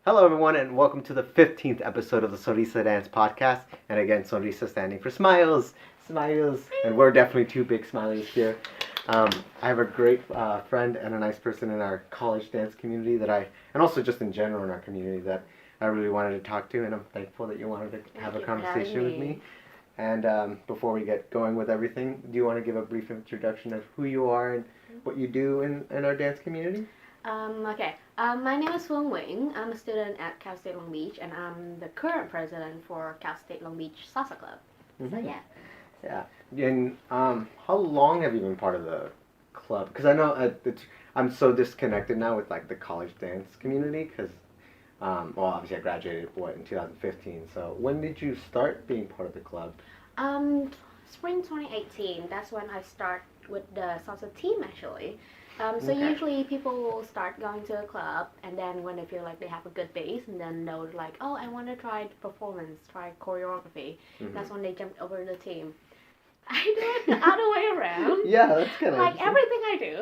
Hello, everyone, and welcome to the 15th episode of the Sonrisa Dance Podcast. And again, Sonrisa standing for smiles, smiles, and we're definitely two big smileys here. I have a great friend and a nice person in our college dance community and also just in general in our community that I really wanted to talk to, and I'm thankful that you wanted to have a conversation with me. And before we get going with everything, do you want to give a brief introduction of who you are and what you do in our dance community? Okay. My name is Phoung Nguyen. I'm a student at Cal State Long Beach, and I'm the current president for Cal State Long Beach Salsa Club. Mm-hmm. So yeah. Yeah. And how long have you been part of the club? Because I know I'm so disconnected now with like the college dance community. Because well, obviously I graduated in 2015. So when did you start being part of the club? Spring 2018. That's when I start with the salsa team actually. So Okay. usually people will start going to a club, and then when they feel like they have a good base, and then they'll like, oh, I want to try performance, try choreography. Mm-hmm. That's when they jump over to the team. I do it the other way around. Yeah, that's kind of Like everything I do.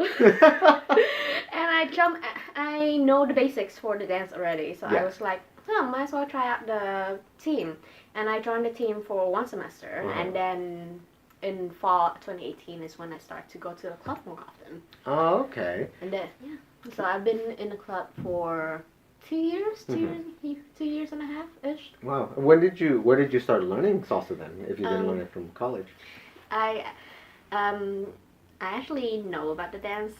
And I know the basics for the dance already, so Yeah. I was like, oh, might as well try out the team. And I joined the team for one semester, Uh-huh. and then in fall 2018 is when I start to go to the club more often. Oh, okay. And then, yeah. So I've been in the club for 2 years, Mm-hmm. 2 years and a half-ish. Wow. Where did you start learning salsa then? If you didn't learn it from college. I actually know about the dance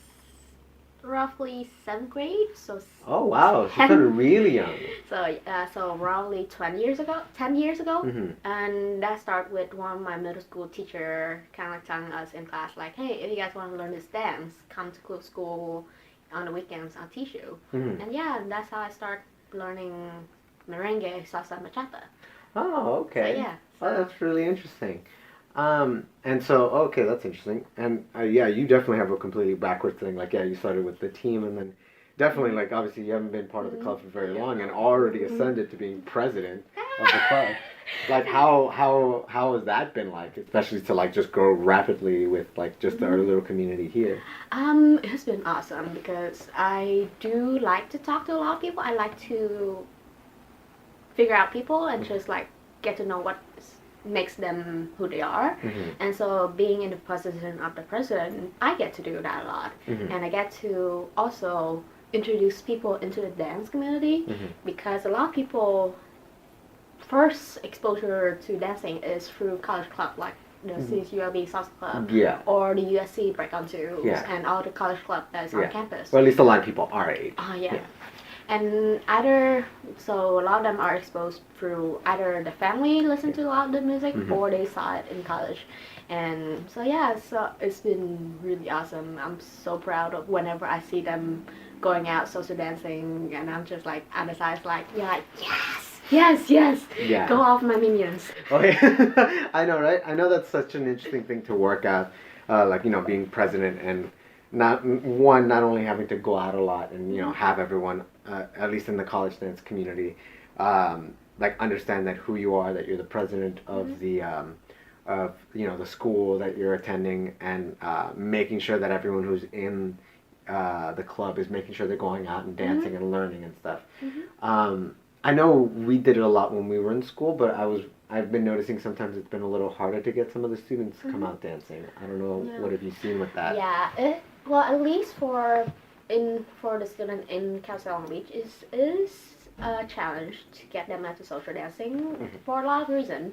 roughly 7th grade, so Oh wow, she started really young. so roughly 10 years ago, Mm-hmm. and that started with one of my middle school teacher kind of like telling us in class like, hey, if you guys want to learn this dance, come to school on the weekends, I'll teach you. Mm-hmm. And yeah, that's how I start learning merengue, salsa, and bachata. Oh, okay. So yeah. Oh, that's really interesting. And so, okay, that's interesting. And yeah, you definitely have a completely backwards thing. Like, yeah, you started with the team, and then definitely, like, obviously, you haven't been part of the club for very long, and already ascended to being president of the club. Like, how has that been like, especially to like just grow rapidly with like just our little community here? It's been awesome because I do like to talk to a lot of people. I like to figure out people and just like get to know what makes them who they are. Mm-hmm. And so being in the position of the president, I get to do that a lot. Mm-hmm. And I get to also introduce people into the dance community Mm-hmm. because a lot of people first exposure to dancing is through college club like the CSULB Salsa Club Yeah. or the USC Break-On Twos Yeah. and all the college club that's Yeah. on campus. Well, at least a lot of people our age. Oh yeah. Yeah. And so a lot of them are exposed through either the family listen to a lot of the music or they saw it in college. And so yeah, so it's been really awesome. I'm so proud of whenever I see them going out social dancing, and I'm just like on the side like, you're like, yes, Yeah. go off my minions. Okay. I know, right? I know that's such an interesting thing to work out, like, being president and not only having to go out a lot and, have everyone, at least in the college dance community, like understand that who you are, that you're the president of the school that you're attending, and making sure that everyone who's in the club is making sure they're going out and dancing and learning and stuff. I know we did it a lot when we were in school, but I've been noticing sometimes it's been a little harder to get some of the students to come out dancing. I don't know, what have you seen with that? Yeah, well, at least for the student in Cal State Long Beach is a challenge to get them into social dancing for a lot of reasons.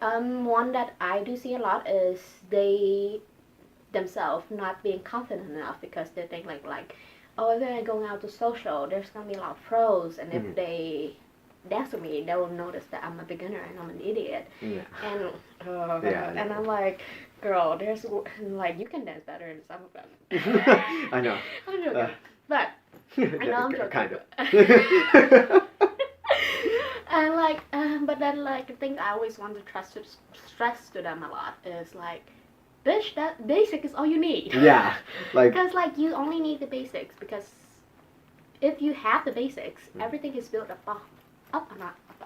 One that I do see a lot is they themselves not being confident enough because they think like oh, if they're going out to social, there's gonna be a lot of pros, and if they dance with me, they will notice that I'm a beginner and I'm an idiot. Yeah. And Yeah, I'm like, girl, there's like you can dance better than some of them. I know. I'm joking, but I know I'm joking. Kind of. And like, but then like the thing I always want to stress to them a lot is like, bitch, that basic is all you need. Yeah, like. Because like you only need the basics, because if you have the basics, everything is built up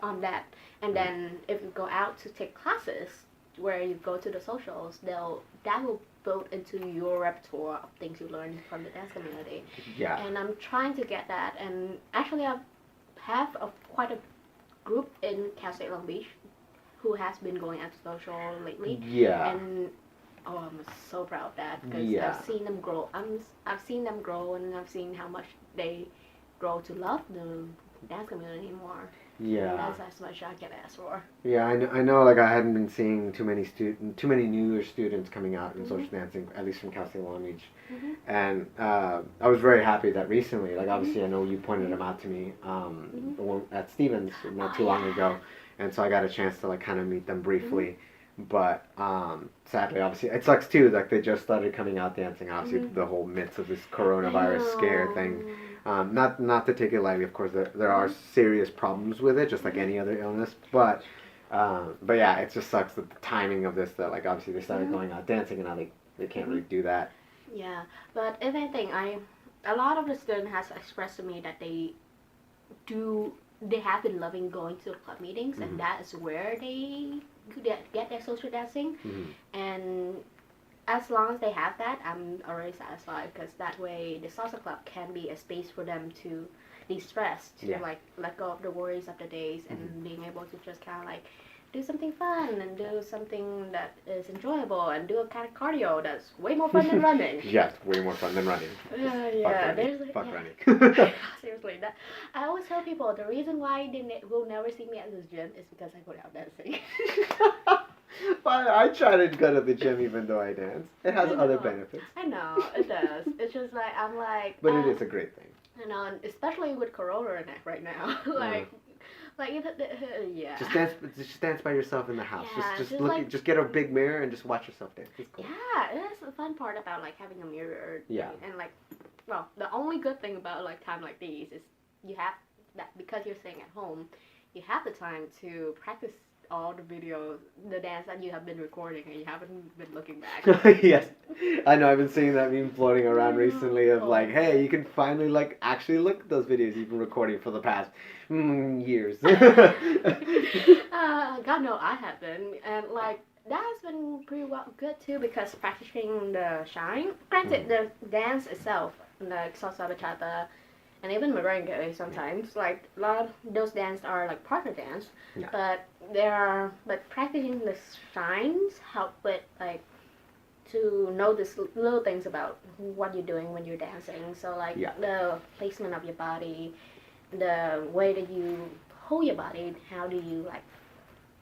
on that. And then if you go out to take classes where you go to the socials, that will build into your repertoire of things you learn from the dance community. Yeah. And I'm trying to get that, and actually I've have quite a group in Cal State Long Beach who has been going antisocial lately. Yeah. And oh, I'm so proud of that because Yeah. I've seen them grow. I've seen them grow, and I've seen how much they grow to love the dance community more. Yeah. And that's as much I can ask for. Yeah, I know. Like, I hadn't been seeing too many newer students coming out in social dancing, at least from Cal State Long Beach. And I was very happy that recently, like, obviously, I know you pointed them out to me, the one at Stevens not too long ago, and so I got a chance to like kind of meet them briefly. But sadly, obviously, it sucks too. Like, they just started coming out dancing. Obviously, the whole midst of this coronavirus scare thing. Not to take it lightly, of course. There are serious problems with it, just like any other illness. But yeah, it just sucks that the timing of this. That like obviously they started going out dancing, and now they can't really do that. Yeah, but if anything, a lot of the students has expressed to me that they have been loving going to club meetings, and that is where they get their social dancing. And as long as they have that, I'm already satisfied because that way the salsa club can be a space for them to de-stress, to like let go of the worries of the days, and being able to just kind of like do something fun and do something that is enjoyable and do a kind of cardio that's way more fun than running. Yes, way more fun than running. Fuck running. Seriously, that I always tell people the reason why they will never see me at this gym is because I go out dancing. But I try to go to the gym even though I dance. It has other benefits. I know, it does. It's just like, I'm like... But it is a great thing. You know, and especially with Corona right now. Yeah. Just dance by yourself in the house. Yeah, just just look, like- just get a big mirror and just watch yourself dance. It's cool. Yeah, that's the fun part about like having a mirror. Yeah. And like, well, the only good thing about like time like these is you have that because you're staying at home, you have the time to practice all the videos, the dance that you have been recording, and you haven't been looking back. Yes, I know. I've been seeing that meme floating around recently of like, hey, you can finally like actually look at those videos you've been recording for the past years. God no, I have been, and like that has been pretty good too because practicing the shine. Granted, the dance itself, like salsa bachata, and even merengue sometimes, like a lot of those dances are like partner dance, but but practicing the shines help with like to notice little things about what you're doing when you're dancing. So like the placement of your body, the way that you hold your body, how do you like,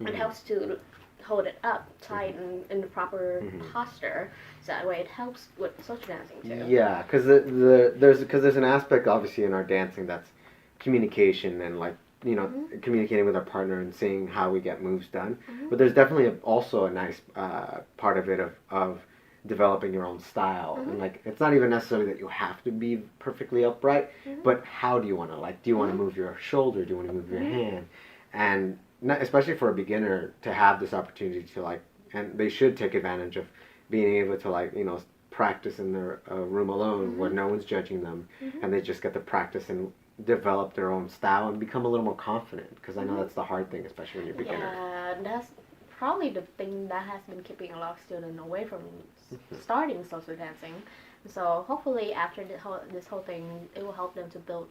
it helps to hold it up tight in the proper posture, so that way it helps with social dancing too. Yeah, because there's an aspect obviously in our dancing that's communication and like communicating with our partner and seeing how we get moves done. But there's definitely also a nice part of it of developing your own style, and like it's not even necessarily that you have to be perfectly upright, but how do you want to like? Do you want to move your shoulder? Do you want to move your hand? And especially for a beginner to have this opportunity to like, and they should take advantage of being able to like practice in their room alone where no one's judging them, and they just get to practice and develop their own style and become a little more confident, because I know that's the hard thing, especially when you're a beginner. Yeah, that's probably the thing that has been keeping a lot of students away from starting social dancing. So hopefully after this whole thing, it will help them to build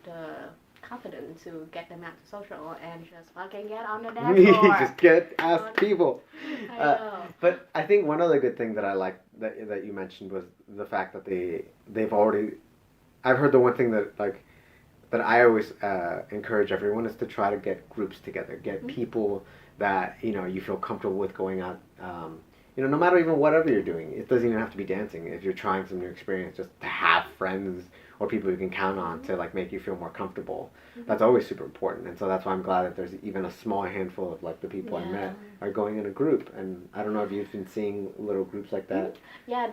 confidence to get them out to social and just fucking get on the dance floor. Just ask people. I know. But I think one other good thing that I liked that you mentioned was the fact that they've already. I've heard the one thing that I always encourage everyone is to try to get groups together, get people that you feel comfortable with going out. No matter even whatever you're doing, it doesn't even have to be dancing. If you're trying some new experience, just to have friends or people you can count on to like make you feel more comfortable. That's always super important, and so that's why I'm glad that there's even a small handful of like the people I met are going in a group. And I don't know if you've been seeing little groups like that. Yeah,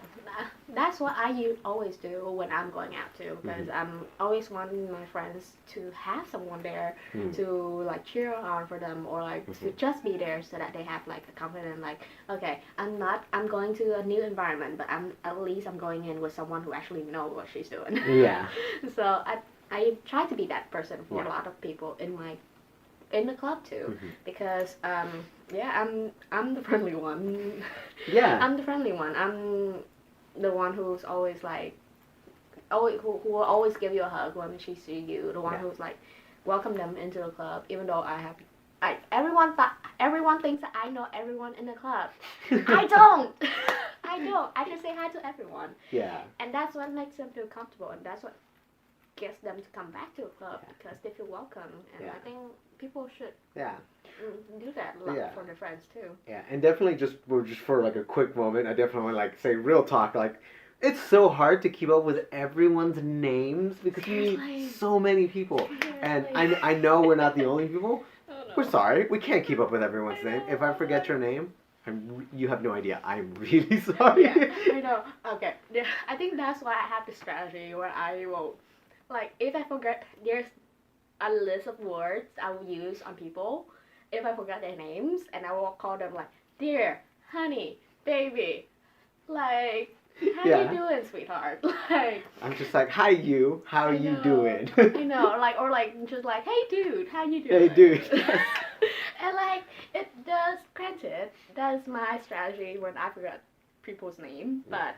that's what I always do when I'm going out too, because I'm always wanting my friends to have someone there to like cheer on for them, or like to just be there so that they have like a confidence, like, okay, I'm going to a new environment, but at least I'm going in with someone who actually knows what she's doing. Yeah. So I try to be that person for a lot of people in the club too, because I'm the friendly one. Yeah. I'm the friendly one. I'm the one who's always like, who will always give you a hug when she sees you. The one who's like welcome them into the club, even though everyone thinks that I know everyone in the club. I don't. I don't. I just say hi to everyone. Yeah. And that's what makes them feel comfortable, and that's what gets them to come back to a club because they feel welcome. And I think people should do that a lot for their friends too. Yeah, and definitely just for like a quick moment, I definitely want to like say real talk. Like, it's so hard to keep up with everyone's names because we meet so many people, and I know we're not the only people. Oh, no. We're sorry, we can't keep up with everyone's name. If I forget your name, you have no idea. I'm really sorry. Yeah, I know. Okay, I think that's why I have the strategy where I will, like, if I forget, there's a list of words I will use on people. If I forget their names, and I will call them like, dear, honey, baby, like, how you doing, sweetheart? Like, I'm just like, hi, you. How you doing? I know, like, or like, just like, hey, dude, how you doing? Hey, dude. And like, it does. Granted, that's my strategy when I forget people's name. But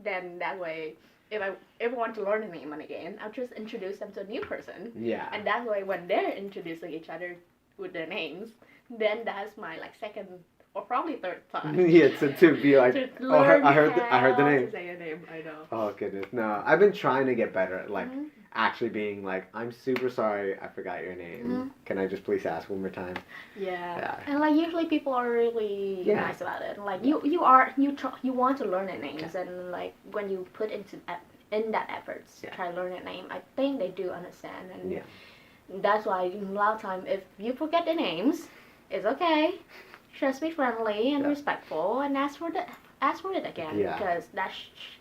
then that way, if I ever want to learn a name again, I'll just introduce them to a new person. Yeah. And that way, when they're introducing each other with their names, then that's my like second or probably third time. Yeah, to be like, oh, I heard the name. To say a name, I know. Oh goodness, no! I've been trying to get better at like actually being like, I'm super sorry, I forgot your name. Can I just please ask one more time? Yeah. And like usually people are really nice about it. Like you want to learn their names, and like when you put in that efforts to try to learn their name, I think they do understand, and that's why a lot of time if you forget their names, it's okay. Just be friendly and respectful, and ask for it again, because that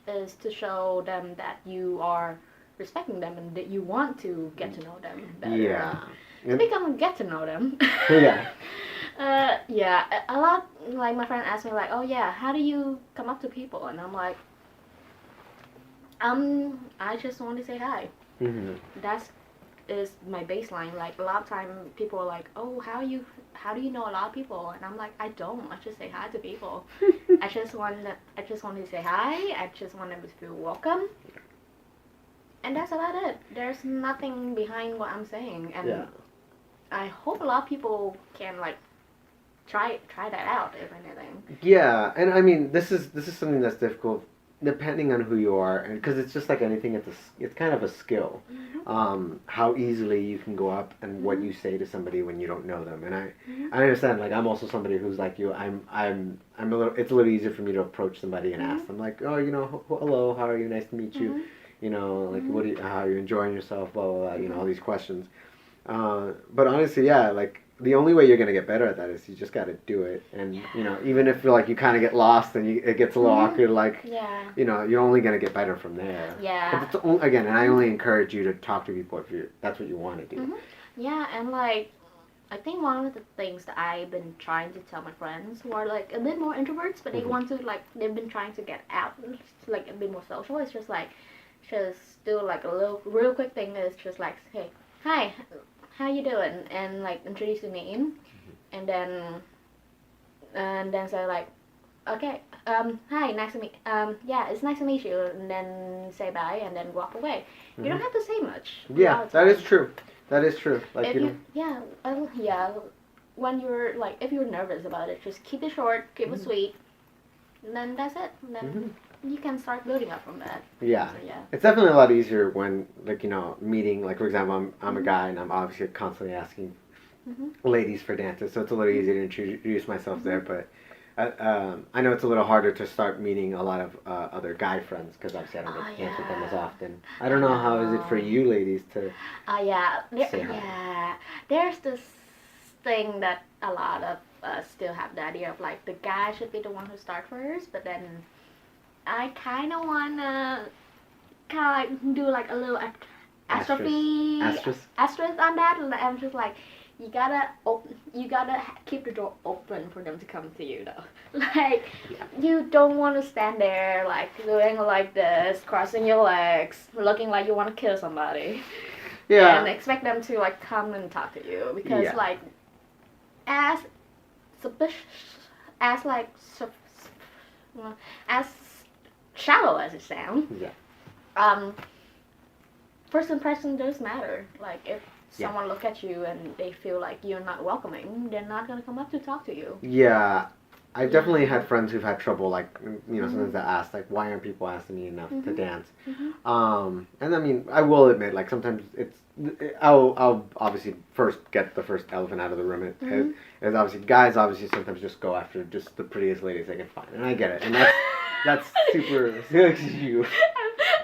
is to show them that you are respecting them and that you want to get to know them better. Yeah. To become get to know them. Yeah. A lot, like my friend asked me like, oh yeah, how do you come up to people? And I'm like, I just want to say hi. That's is my baseline. Like a lot of time people are like, oh, how do you know a lot of people? And I'm like, I don't. I just say hi to people. I just want to say hi. I just want them to feel welcome. And that's about it. There's nothing behind what I'm saying. And I hope a lot of people can like try that out, if anything. Yeah, and I mean, this is something that's difficult depending on who you are, and because it's just like anything, it's kind of a skill. How easily you can go up and what you say to somebody when you don't know them, and I understand. Like I'm also somebody who's like you. It's a little easier for me to approach somebody and ask them like, oh, hello, how are you? Nice to meet you. Like how are you enjoying yourself? Blah blah blah. All these questions. But honestly, like the only way you're gonna get better at that is you just gotta do it, and even if like you kind of get lost and it gets a little awkward, like you're only gonna get better from there. Yeah. But again, and I only encourage you to talk to people if that's what you want to do. Yeah, and like I think one of the things that I've been trying to tell my friends who are like a bit more introverts, but they want to they've been trying to get out, like a bit more social. It's just like do like a real quick thing is just like, hey, hi, how you doing? And like introduce your name, and then say like, okay, hi, nice to meet, yeah, it's nice to meet you, and then say bye, and then walk away. You don't have to say much. Yeah, that is true. That is true. Like when you're like, if you're nervous about it, just keep it short, keep it sweet, and then that's it. And then you can start building up from that. Yeah. So, it's definitely a lot easier when, like, meeting, like, for example, I'm a guy and I'm obviously constantly asking ladies for dances, so it's a little easier to introduce myself there, but I know it's a little harder to start meeting a lot of other guy friends, because obviously I don't get to dance with them as often. I don't know, how is it for you ladies to say hi? There's this thing that a lot of us still have the idea of, like, the guy should be the one who starts first, but then I kind of want to do like a little asterisk on that, and I'm just like, you gotta keep the door open for them to come to you though. Like, you don't want to stand there like doing like this, crossing your legs, looking like you want to kill somebody. Yeah. And expect them to like come and talk to you, because like as shallow as it sounds, first impression does matter. Like, if Yeah. someone look at you and they feel like you're not welcoming, they're not gonna come up to talk to you. Yeah. I've Yeah. definitely had friends who've had trouble, like, sometimes that ask, like, why aren't people asking me enough to dance? And I mean, I will admit, like, sometimes I'll obviously first get the first elephant out of the room. Is obviously, guys obviously sometimes just go after just the prettiest ladies they can find. And I get it. And that's super, you.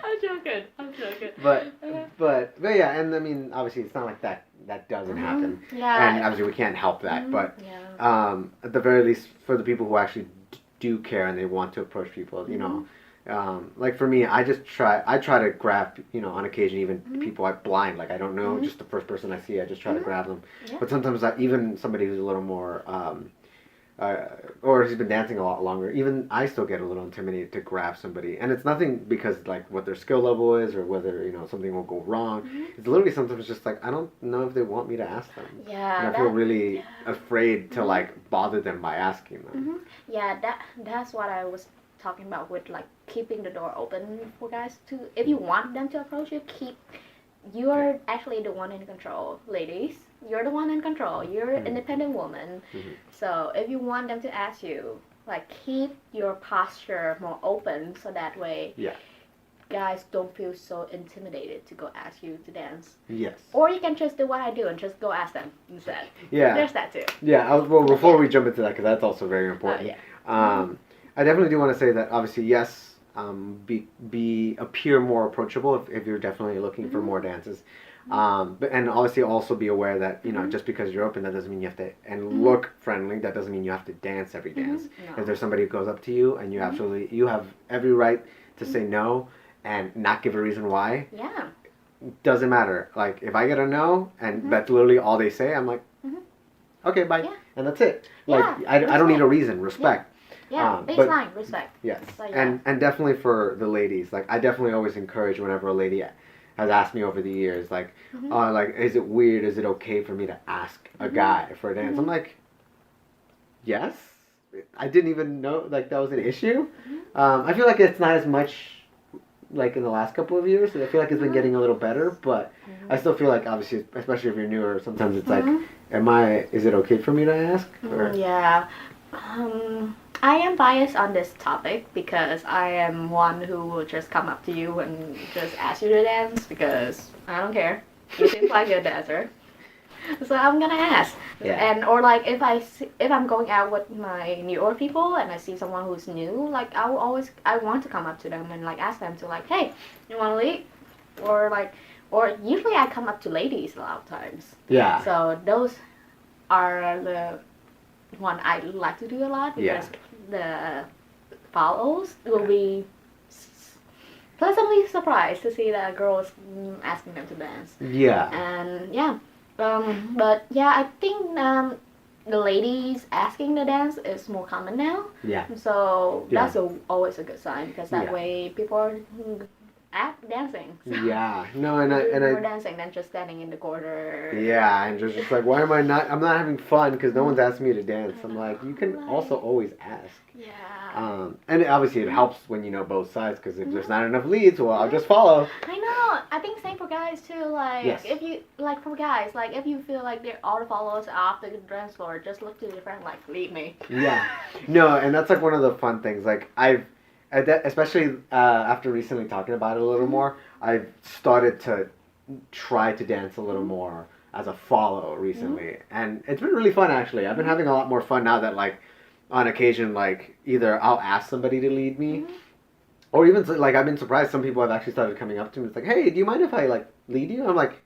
I'm joking. But yeah, and I mean, obviously it's not like that doesn't happen. Yeah. And obviously we can't help that, but yeah. at the very least, for the people who actually do care and they want to approach people, like for me, I try to grab, on occasion, even people I blind, like I don't know, just the first person I see, I just try to grab them. Yeah. But sometimes even somebody who's a little more, or who's been dancing a lot longer, even I still get a little intimidated to grab somebody. And it's nothing because like what their skill level is or whether, something will go wrong. It's literally sometimes just like, I don't know if they want me to ask them. Yeah. And I feel really afraid to like bother them by asking them. Yeah, that's what I was talking about with like keeping the door open for guys to, if you want them to approach you, you're actually the one in control, ladies. You're the one in control. You're an independent woman. So if you want them to ask you, like keep your posture more open so that way guys don't feel so intimidated to go ask you to dance. Yes. Or you can just do what I do and just go ask them instead. Yeah. There's that too. Yeah. Well, before we jump into that, because that's also very important. I definitely do want to say that obviously, yes, appear more approachable if you're definitely looking for more dances. But and obviously also be aware that just because you're open, that doesn't mean you have to look friendly. That doesn't mean you have to dance every dance. No. If there's somebody who goes up to you and you have every right to say no and not give a reason why. Yeah. Doesn't matter. Like if I get a no and that's literally all they say, I'm like, okay, bye, and that's it. Like I don't need a reason. Respect. Yeah, baseline, respect. Yes, so, yeah. and definitely for the ladies, like I definitely always encourage whenever a lady has asked me over the years, like, like, is it weird? Is it okay for me to ask a guy for a dance? I'm like, yes. I didn't even know like that was an issue. I feel like it's not as much like in the last couple of years. I feel like it's been getting a little better, but I still feel like obviously, especially if you're newer, sometimes it's like, is it okay for me to ask? Or? Yeah. I am biased on this topic because I am one who will just come up to you and just ask you to dance because I don't care. You seem like a dancer. So I'm gonna ask. And or like if I'm going out with my newer people and I see someone who's new, like I want to come up to them and like ask them to like, hey, you wanna lead? Or usually I come up to ladies a lot of times. Yeah. So those are the one I like to do a lot because the follows will be pleasantly surprised to see that a girl is asking them to dance. Yeah. And but yeah, I think the ladies asking to dance is more common now. Yeah. So that's always a good sign because that way people are dancing. So yeah. No, and I more dancing than just standing in the corner. Yeah, and just like, why am I not? I'm not having fun because no one's asking me to dance. I'm like, you can also always ask. Yeah. And obviously it helps when you know both sides because if there's not enough leads, well, I'll just follow. I know. I think same for guys too. Like if you like for guys, like if you feel like they're all the followers off the dance floor, just look to your friend like, leave me. Yeah. No, and that's like one of the fun things. Like especially after recently talking about it a little more, I've started to try to dance a little more as a follow recently, and it's been really fun actually. I've been having a lot more fun now that like on occasion like either I'll ask somebody to lead me, or even like I've been surprised some people have actually started coming up to me. It's like, hey, do you mind if I like lead you? I'm like,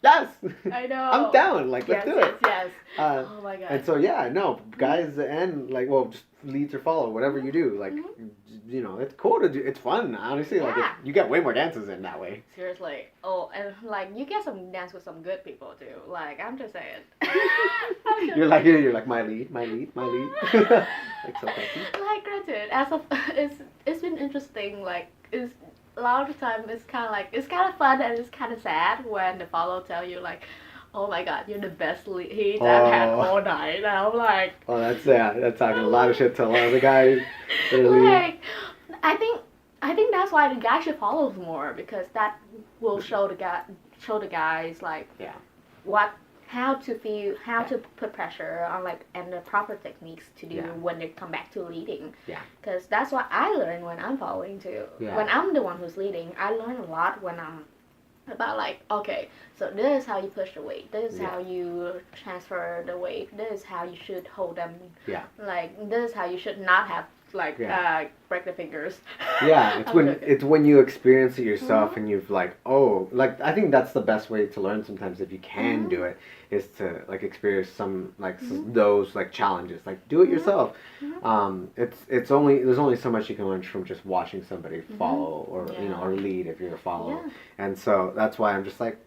yes. I know. I'm down. Like, let's do it. Yes. Oh my god. And so guys and like, well, just leads or follow, whatever you do. Like, it's cool to do. It's fun, honestly. Like, you get way more dances in that way. Seriously. Oh, and like you get some dance with some good people too. Like, I'm just saying. You're like my lead. Like, so thank you. Like, granted, it's been interesting. Like, it's a lot of the time it's kind of fun and it's kind of sad when the follow tell you like, oh my god, you're the best lead I've had all night. And I'm like, oh, that's talking a lot of shit to a lot of the guys. Like, I think that's why the guys should follow more because that will show the guys like how to put pressure on like and the proper techniques to do when they come back to leading. Yeah. Because that's what I learn when I'm following too. Yeah. When I'm the one who's leading, I learn a lot when I'm about like, okay, so this is how you push the weight, this is how you transfer the weight, this is how you should hold them, like this is how you should not have like break the fingers. Yeah, it's when you experience it yourself and you've like, oh, like I think that's the best way to learn sometimes if you can do it, is to like experience some like those like challenges, like do it yourself. It's only there's only so much you can learn from just watching somebody follow or you know or lead if you're a follower, and so that's why I'm just like,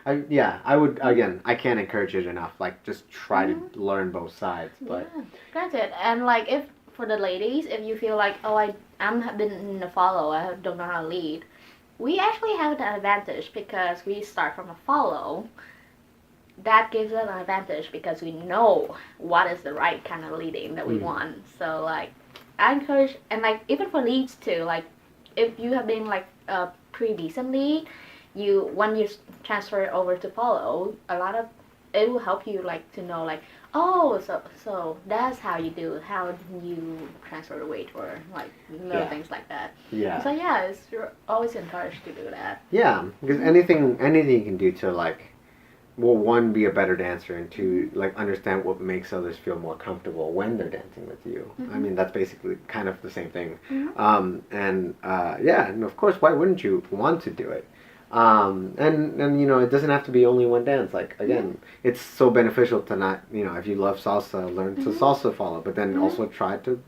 I would again I can't encourage it enough, like just try to learn both sides, but granted, and like if for the ladies, if you feel like, oh, I'm been in a follow, I don't know how to lead, we actually have an advantage because we start from a follow. That gives us an advantage because we know what is the right kind of leading that we want. So like, I encourage, and like even for leads too, like if you have been like a pretty decent lead, when you transfer over to follow, a lot of it will help you like to know like, oh, so that's how you transfer the weight or like little things like that. Yeah. So you're always encouraged to do that. Yeah, because anything you can do to like, well, one, be a better dancer, and two, like understand what makes others feel more comfortable when they're dancing with you. I mean, that's basically kind of the same thing. And of course, why wouldn't you want to do it? And you know, it doesn't have to be only one dance. Like again, it's so beneficial to not, you know, if you love salsa, learn to salsa follow, but then also try to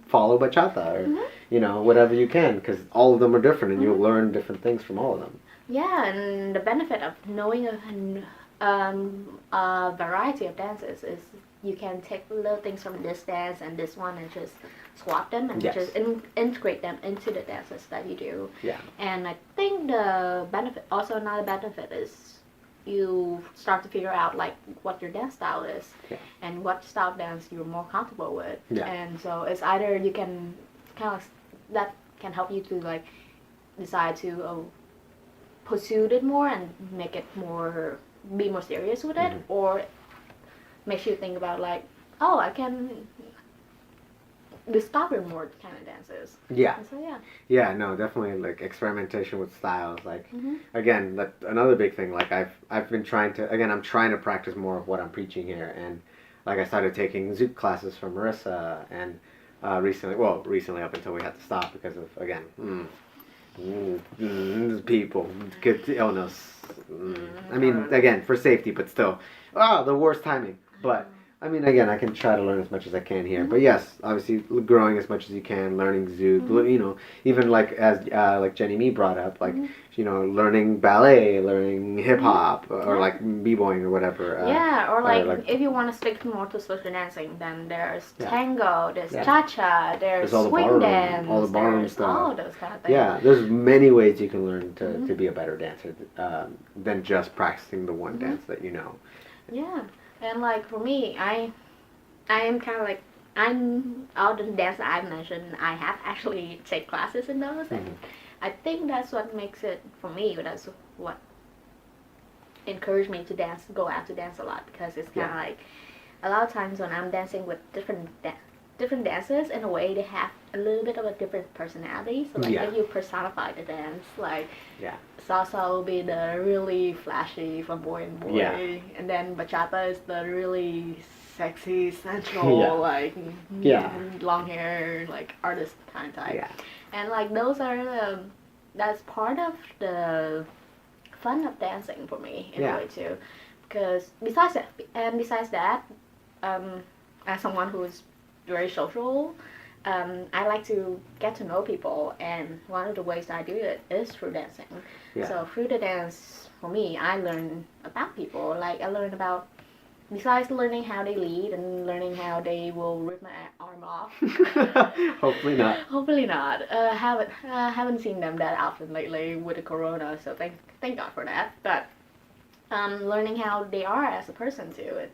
follow bachata or you know, whatever you can, because all of them are different, and you'll learn different things from all of them. Yeah, and the benefit of knowing a variety of dances is you can take little things from this dance and this one and just swap them and just integrate them into the dances that you do. Yeah. And I think the benefit, also another benefit, is you start to figure out like what your dance style is and what style of dance you're more comfortable with. Yeah. And so it's either you can kind of that can help you to like decide to pursue it more and make it more, be more serious with it, or makes you think about like, oh, I can discover more kind of dances. Yeah. And so yeah, no, definitely like experimentation with styles. Like again, that another big thing. Like I've been trying to, again, I'm trying to practice more of what I'm preaching here, and like I started taking zouk classes from Marissa, and recently up until we had to stop because of again people, kids, illness. I mean, again, for safety, but still, the worst timing. But I mean, again, I can try to learn as much as I can here. But yes, obviously, growing as much as you can, learning zouk, you know, even like as like Jenny Me brought up, like you know, learning ballet, learning hip hop, or like b-boying or whatever. Or like if you want to stick more to social dancing, then there's tango, there's cha-cha, there's swing dance, all the ballroom stuff, all those kind of things. Yeah, there's many ways you can learn to be a better dancer than just practicing the one dance that you know. Yeah. And like for me, I am kind of like, I'm all the dance that I've mentioned, I have actually take classes in those, and I think that's what makes it for me. That's what encouraged me to dance, go out to dance a lot, because it's kind of like a lot of times when I'm dancing with different dancers, in a way they have a little bit of a different personality. So like if you personify the dance, like salsa will be the really flashy, flamboyant boy, and then bachata is the really sexy, sensual, like long hair, like artist kind of type. And like those are that's part of the fun of dancing for me in a way too, because besides that, as someone who's very social, I like to get to know people, and one of the ways I do it is through dancing. So through the dance, for me, I learn about people. Like I learn about, besides learning how they lead and learning how they will rip my arm off. Hopefully not. Hopefully not. Haven't seen them that often lately with the corona, so thank God for that. But learning how they are as a person too.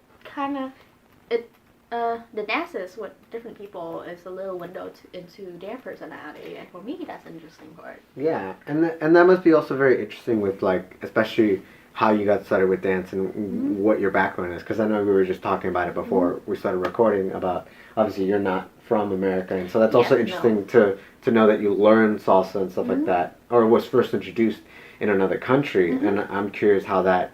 The dances with different people is a little window into their personality, and for me, that's an interesting part. Yeah, and that must be also very interesting with like, especially how you got started with dance and what your background is. Because I know we were just talking about it before we started recording about, obviously you're not from America, and so that's also interesting to know that you learned salsa and stuff like that, or was first introduced in another country. And I'm curious how that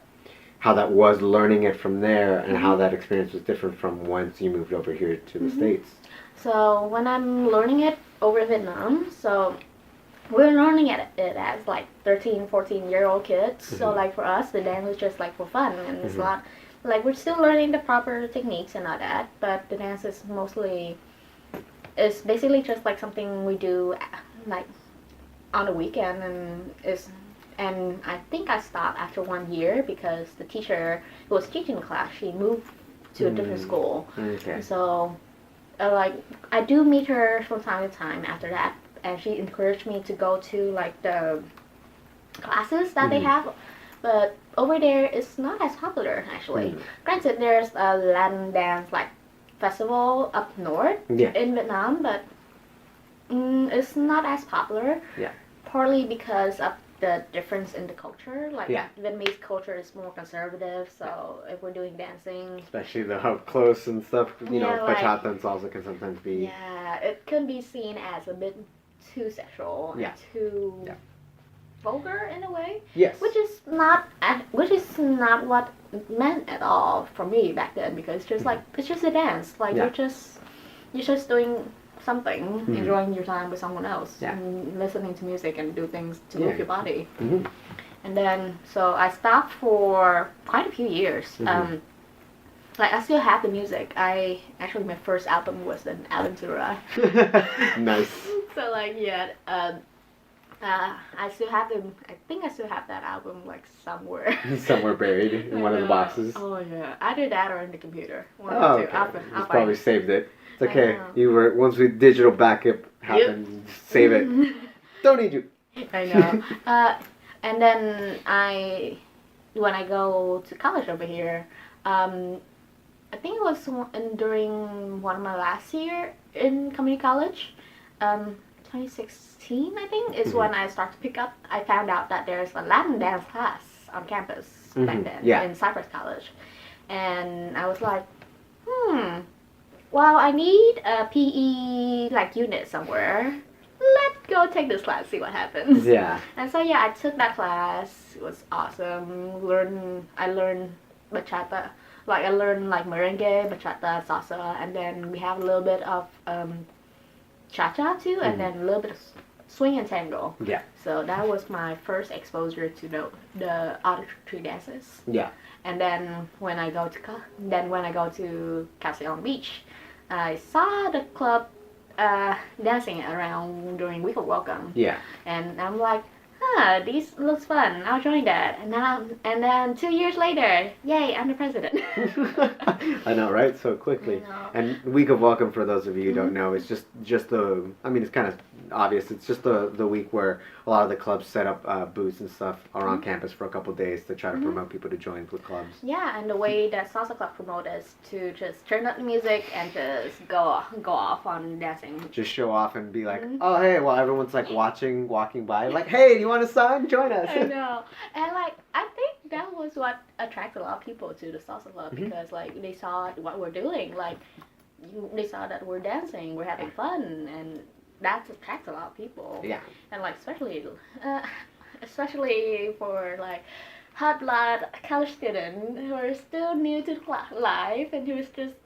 was learning it from there, and how that experience was different from once you moved over here to the States. So when I'm learning it over Vietnam, so we're learning it as like 13, 14-year-old kids. So like for us, the dance was just like for fun, and it's not like we're still learning the proper techniques and all that. But the dance is basically just like something we do like on the weekend, and I think I stopped after 1 year because the teacher who was teaching the class, she moved to a different school. Okay. So like I do meet her from time to time after that, and she encouraged me to go to like the classes that they have, but over there it's not as popular actually. Granted, there's a Latin dance like festival up north in Vietnam, but it's not as popular. Partly because of the difference in the culture. Like Vietnamese culture is more conservative, so if we're doing dancing, especially the up close and stuff, you know, bachata like, and salsa can sometimes be it can be seen as a bit too sexual and too vulgar in a way. Yes. Which is not what it meant at all for me back then, because it's just like it's just a dance. Like you're just doing something, enjoying your time with someone else, and listening to music and do things to move your body. And then so I stopped for quite a few years. Like I still have the music. My first album was an Aventura. Nice. So like I still have them. I think I still have that album like somewhere. Somewhere buried in one of the boxes. Oh yeah, either that or in the computer. One oh, or two. okay. I'll Probably saved it. It's okay. You were once we digital backup happened, save it. Don't need you. I know. And then when I go to college over here, I think it was during one of my last year in community college, 2016 I think is when I started to pick up. I found out that there's a Latin dance class on campus back then in Cypress College, and I was like, well, I need a PE like unit somewhere. Let's go take this class, see what happens. Yeah. And so I took that class. It was awesome. I learned bachata. Like I learned like merengue, bachata, salsa, and then we have a little bit of cha-cha too, and then a little bit of swing and tango. Yeah. So that was my first exposure to the other three dances. Yeah. And then when I go to Castle Long Beach, I saw the club dancing around during Week of Welcome. Yeah. And I'm like, this looks fun. I'll join that. And then 2 years later, yay, I'm the president. I know, right? So quickly. And Week of Welcome, for those of you who don't know, is just it's kind of obvious. It's just the week where a lot of the clubs set up booths and stuff around campus for a couple of days to try to promote people to join with clubs. Yeah, and the way that Salsa Club promote is to just turn up the music and just go off on dancing. Just show off and be like, oh, hey, well, everyone's like walking by, like, hey, do you want a song? Join us. I know. And like, I think that was what attracted a lot of people to the Salsa Club, because like they saw what we're doing. Like, they saw that we're dancing, we're having fun, and that attracts a lot of people. Yeah. And like especially for like hot blood college students who are still new to life and who's just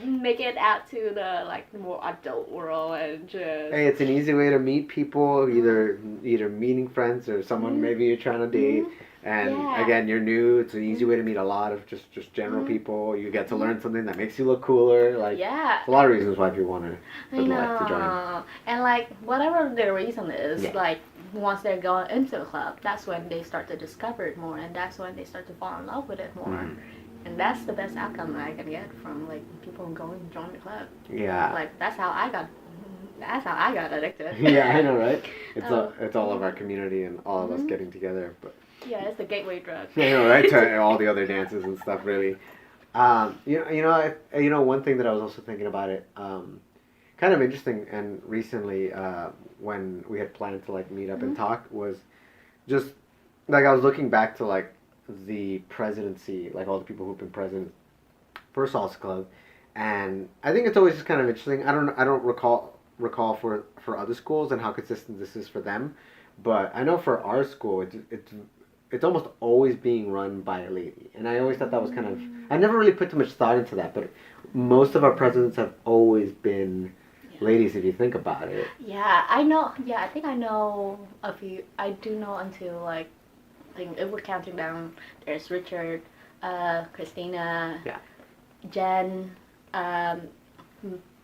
make it out to the more adult world and just. Hey, it's an easy way to meet people, either meeting friends or someone maybe you're trying to date. And again, you're new. It's an easy way to meet a lot of just general people. You get to learn something that makes you look cooler. Like, a lot of reasons why people want to like to join. And like, whatever their reason is, like, once they're going into the club, that's when they start to discover it more, and that's when they start to fall in love with it more. And that's the best outcome I can get from like people going to join the club. Yeah. Like, that's how I got addicted. Yeah, I know, right? It's all of our community and all of us getting together, but. Yeah, it's the gateway drug. I know, right? To all the other dances and stuff, really. One thing that I was also thinking about it, kind of interesting, and recently, when we had planned to like meet up and talk, was just like I was looking back to like the presidency, like all the people who've been president for Salsa Club, and I think it's always just kind of interesting. I don't recall for other schools and how consistent this is for them, but I know for our school, it's almost always being run by a lady, and I always thought that was kind of. I never really put too much thought into that, but most of our presidents have always been ladies, if you think about it. Yeah, I know. Yeah, I think I know a few. I do know until like, I think if we're counting down, there's Richard, Christina, Yeah. Jen,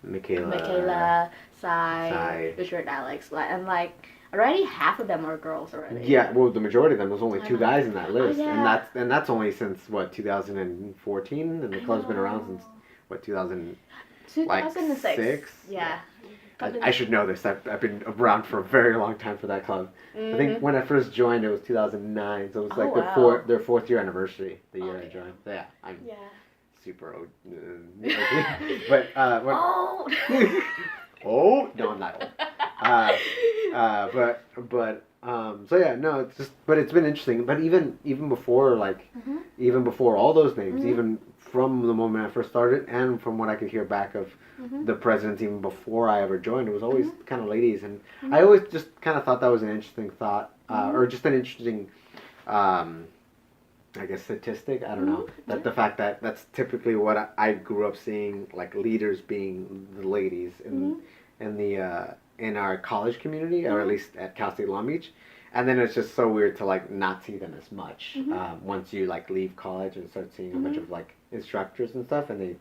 Michaela, Sai, Richard, Alex, and like already half of them are girls already. Yeah, well, the majority of them. There's only two guys in that list, yeah. and that's only since what 2014, and the club's been around since what 2006. Yeah. I should know this. I've been around for a very long time for that club. I think when I first joined, it was 2009, so it was like their fourth year anniversary. The year I joined. So yeah, I'm super old. But oh. oh no, I'm not old. So yeah, no, it's just, but it's been interesting. But even before, like, even before all those names, even from the moment I first started, and from what I could hear back of the presidents, even before I ever joined, it was always kind of ladies, and I always just kind of thought that was an interesting thought, or just an interesting, I guess, statistic. I don't know, that the fact that that's typically what I grew up seeing, like leaders being the ladies in our college community, or at least at Cal State Long Beach. And then it's just so weird to like not see them as much once you like leave college and start seeing a bunch of like instructors and stuff, and they,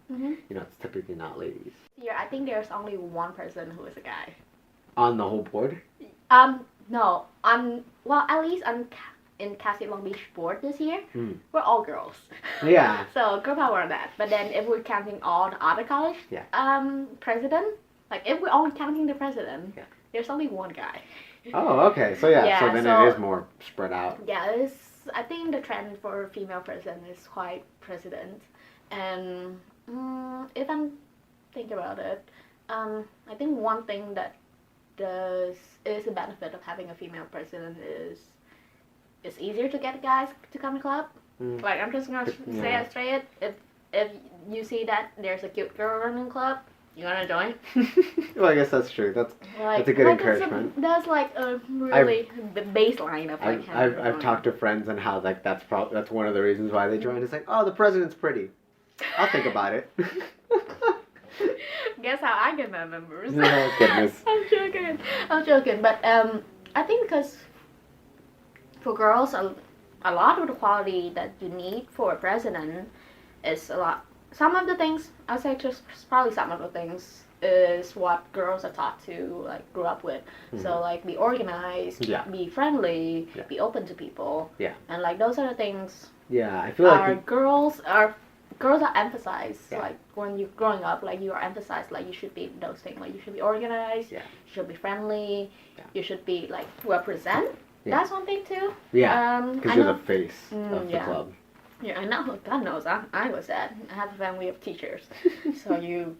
it's typically not ladies. Yeah, I think there's only one person who is a guy. On the whole board? No, well, at least in Cal State Long Beach board this year, we're all girls. Yeah. So girl power on that. But then if we're counting all the other college, president, like if we're only counting the president, there's only one guy. Oh, okay. So yeah, so then it is more spread out. Yeah, I think the trend for female president is quite president. And if I'm thinking about it, I think one thing that is a benefit of having a female president is it's easier to get guys to come to club. Like, I'm just gonna say it straight. If you see that there's a cute girl running club, you wanna join? Well, I guess that's true. That's a good encouragement. That's like a really the baseline of like. I've talked to friends on how like that's one of the reasons why they join. It's like, oh, the president's pretty. I'll think about it. Guess how I get my members? Oh goodness. I'm joking. But I think because for girls, a lot of the quality that you need for a president is a lot. Some of the things, I'll say just probably some of the things is what girls are taught to like grow up with. So like be organized, be friendly, be open to people. Yeah. And like those are the things. Yeah, I feel like girls are emphasized like when you're growing up, like you are emphasized like you should be those things, like you should be organized, you should be friendly, you should be like represent. That's one thing too. Yeah. Because you're the face of the club. Yeah, I know. God knows, I was that. I have a family of teachers, so you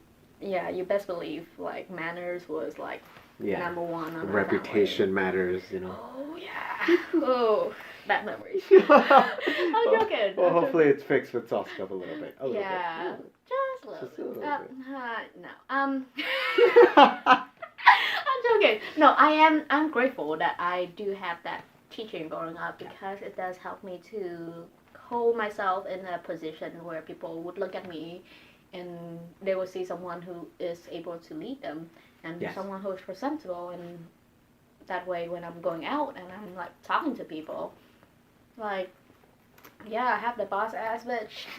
best believe like manners was like number one. On reputation matters, Oh yeah. Oh, bad memories. I'm joking. Well, hopefully it's fixed with Salsa Club a little bit. Just a little bit. No. I'm joking. No, I'm grateful that I do have that teaching growing up because it does help me to hold myself in a position where people would look at me and they will see someone who is able to lead them and someone who is presentable, and that way when I'm going out and I'm like talking to people, like, I have the boss ass bitch.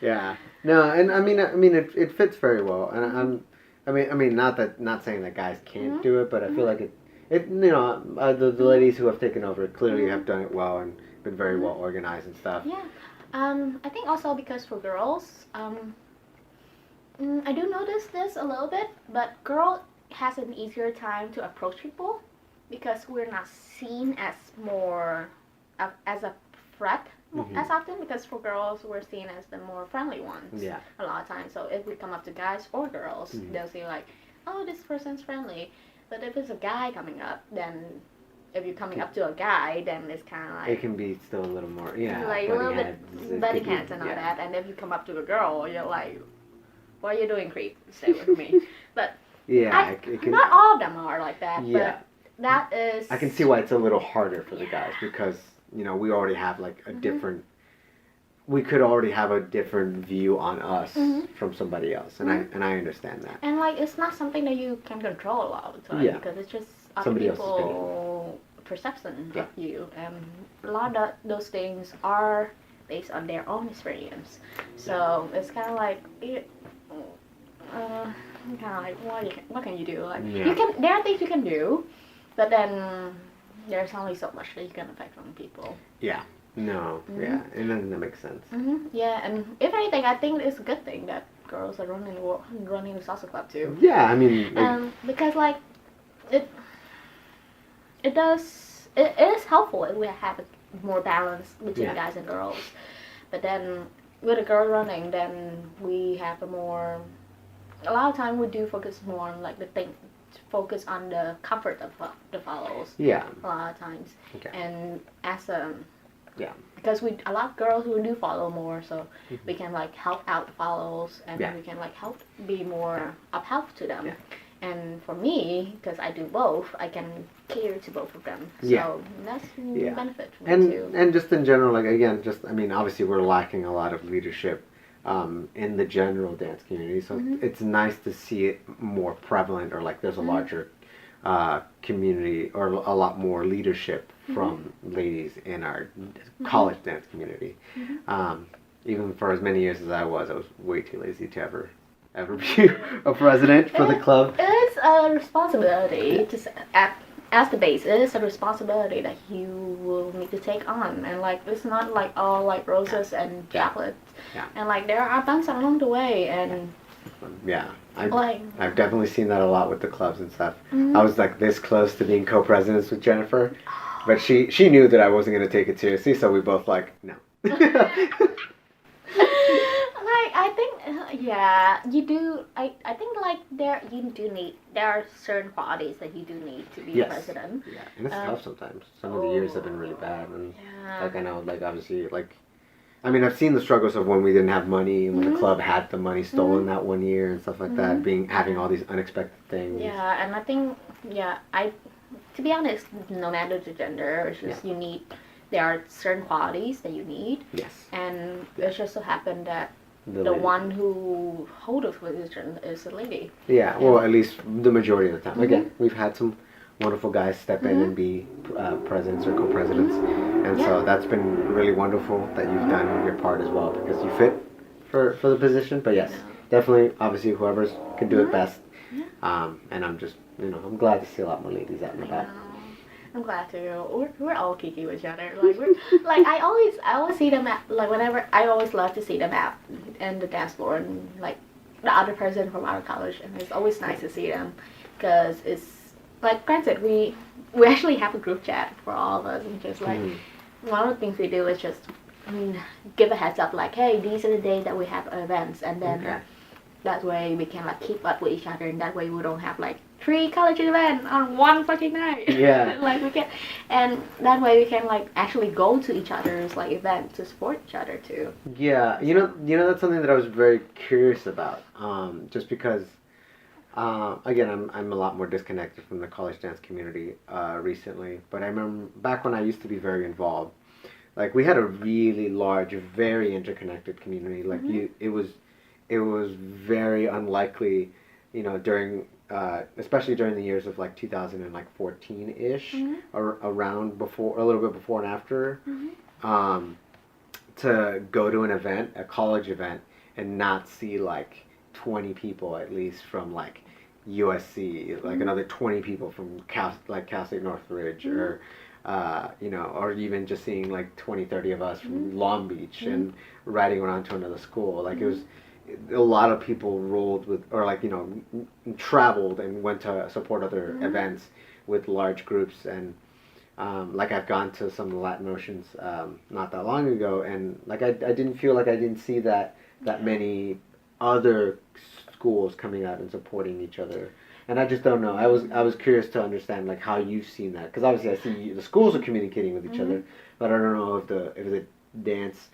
Yeah. No, and I mean it fits very well, and I mean not saying that guys can't do it, but I feel like the ladies who have taken over clearly have done it well and been very well organized and stuff. Yeah. I think also because for girls, I do notice this a little bit, but girl has an easier time to approach people because we're not seen as more as a threat as often, because for girls we're seen as the more friendly ones a lot of times. So if we come up to guys or girls, they'll say like, oh, this person's friendly. But if it's a guy coming up, then if you're coming up to a guy, then it's kind of like it can be still a little more, yeah, like a little bit It butty could be- hands and all yeah. that. And if you come up to a girl, you're like, what are you doing, creep? Stay with me. But Yeah, it can, not all of them are like that. yeah. But that is. I can see why it's a little harder for the Yeah. guys because we already have like a Mhm. different. We could already have a different view on us Mhm. from somebody else, and I understand that. And like it's not something that you can control all the time Yeah. because it's just other Somebody else's people perception Yeah. of you, and a lot of those things are based on their own experience. So it's kind of like kind of like what can you do? Like Yeah. there are things you can do, but then there's only so much that you can affect on people. Yeah. No. Mhm. Yeah, and then that makes sense. Yeah, and if anything, I think it's a good thing that girls are running the salsa club too. Yeah, I mean, Because like it is helpful if we have a more balance between Yeah. guys and girls. But then with a girl running, then we have a lot of time we do focus more on like focus on the comfort of the follows. yeah. A lot of times. Okay. And as Yeah. because a lot of girls who do follow more, so Mhm. we can like help out the follows, and Yeah. we can like help be more of help to them. Yeah. And for me, because I do both, I can cater to both of them. So Yeah. that's Yeah. benefit for me too. And just in general, like again, I mean, obviously we're lacking a lot of leadership in the general dance community, so Mhm. it's nice to see it more prevalent, or like there's a Mhm. larger community or a lot more leadership from ladies in our college dance community. Even for as many years as I was way too lazy to ever be a president for the club. It is a responsibility as the base. It is a responsibility that you will need to take on, and like it's not like all like roses and chocolates. Yeah. And like there are bumps along the way, and Yeah, like I've definitely seen that a lot with the clubs and stuff. Mhm. I was like this close to being co-presidents with Jennifer, but she knew that I wasn't going to take it seriously, so we both like no. like I think yeah, you do. I think like there are certain qualities that you do need to be Yes. president. Yeah, and it's Um, tough sometimes. Some of the years have been really bad, and Yeah. like I know, like obviously, like I mean, I've seen the struggles of when we didn't have money, and when Mhm. the club had the money stolen Mhm. that one year and stuff like that, having all these unexpected things. Yeah, and I think to be honest, no matter the gender, it's just there are certain qualities that you need, Yes. and it just so happened that the lady. one who holds the position is a lady. Yeah, well, at least the majority of the time. Mhm. Again, we've had some wonderful guys step in and be presidents or co-presidents, and so that's been really wonderful that you've done your part as well, because you fit for the position. But yes, definitely, obviously, whoever's can do it best. And I'm just, I'm glad to see a lot more ladies out and about. I'm glad too. We're all kiki with each other. Like we're like I always see them at like whenever I always love to see them out in the dance floor and like the other person from our college, and it's always nice to see them because it's like granted we actually have a group chat for all of us, and just like one of the things we do is just give a heads up like, hey, these are the days that we have events, and then that way we can like keep up with each other, and that way we don't have like 3 college events on one fucking night. Yeah. Like we can, and that way we can like actually go to each other's like events to support each other too. Yeah, you know that's something that I was very curious about. Just because, again, I'm a lot more disconnected from the college dance community recently. But I remember back when I used to be very involved. Like we had a really large, very interconnected community. Like it was very unlikely, during. Especially during the years of like 2014-ish, or around before, a little bit before and after, to go to an event, a college event, and not see like 20 people at least from like USC, like another 20 people from Cal State Northridge, or or even just seeing like 20, 30 of us from Long Beach and riding around to another school. Like it was. A lot of people rolled with, or like traveled and went to support other events with large groups, and like I've gone to some of the Latin Oceans not that long ago, and like I didn't feel like I didn't see that many other schools coming out and supporting each other And I just don't know. I was curious to understand like how you've seen that, because obviously I see the schools are communicating with each other, but I don't know if the dance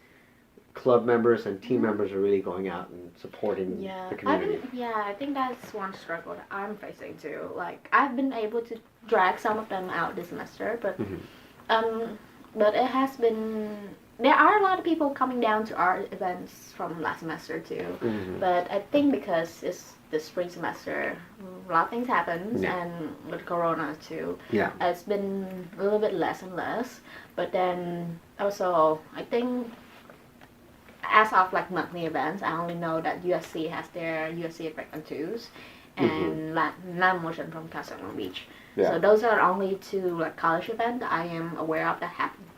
club members and team members are really going out and supporting the community. I think that's one struggle that I'm facing too. Like I've been able to drag some of them out this semester, but it has been. There are a lot of people coming down to our events from last semester too. But I think because it's the spring semester, a lot of things happen, and with Corona too, it's been a little bit less and less. But then also, I think as of like monthly events, I only know that USC has their USC Break on Twos and Latin Motion from Castle Long Beach. So those are only two like college events that I am aware of that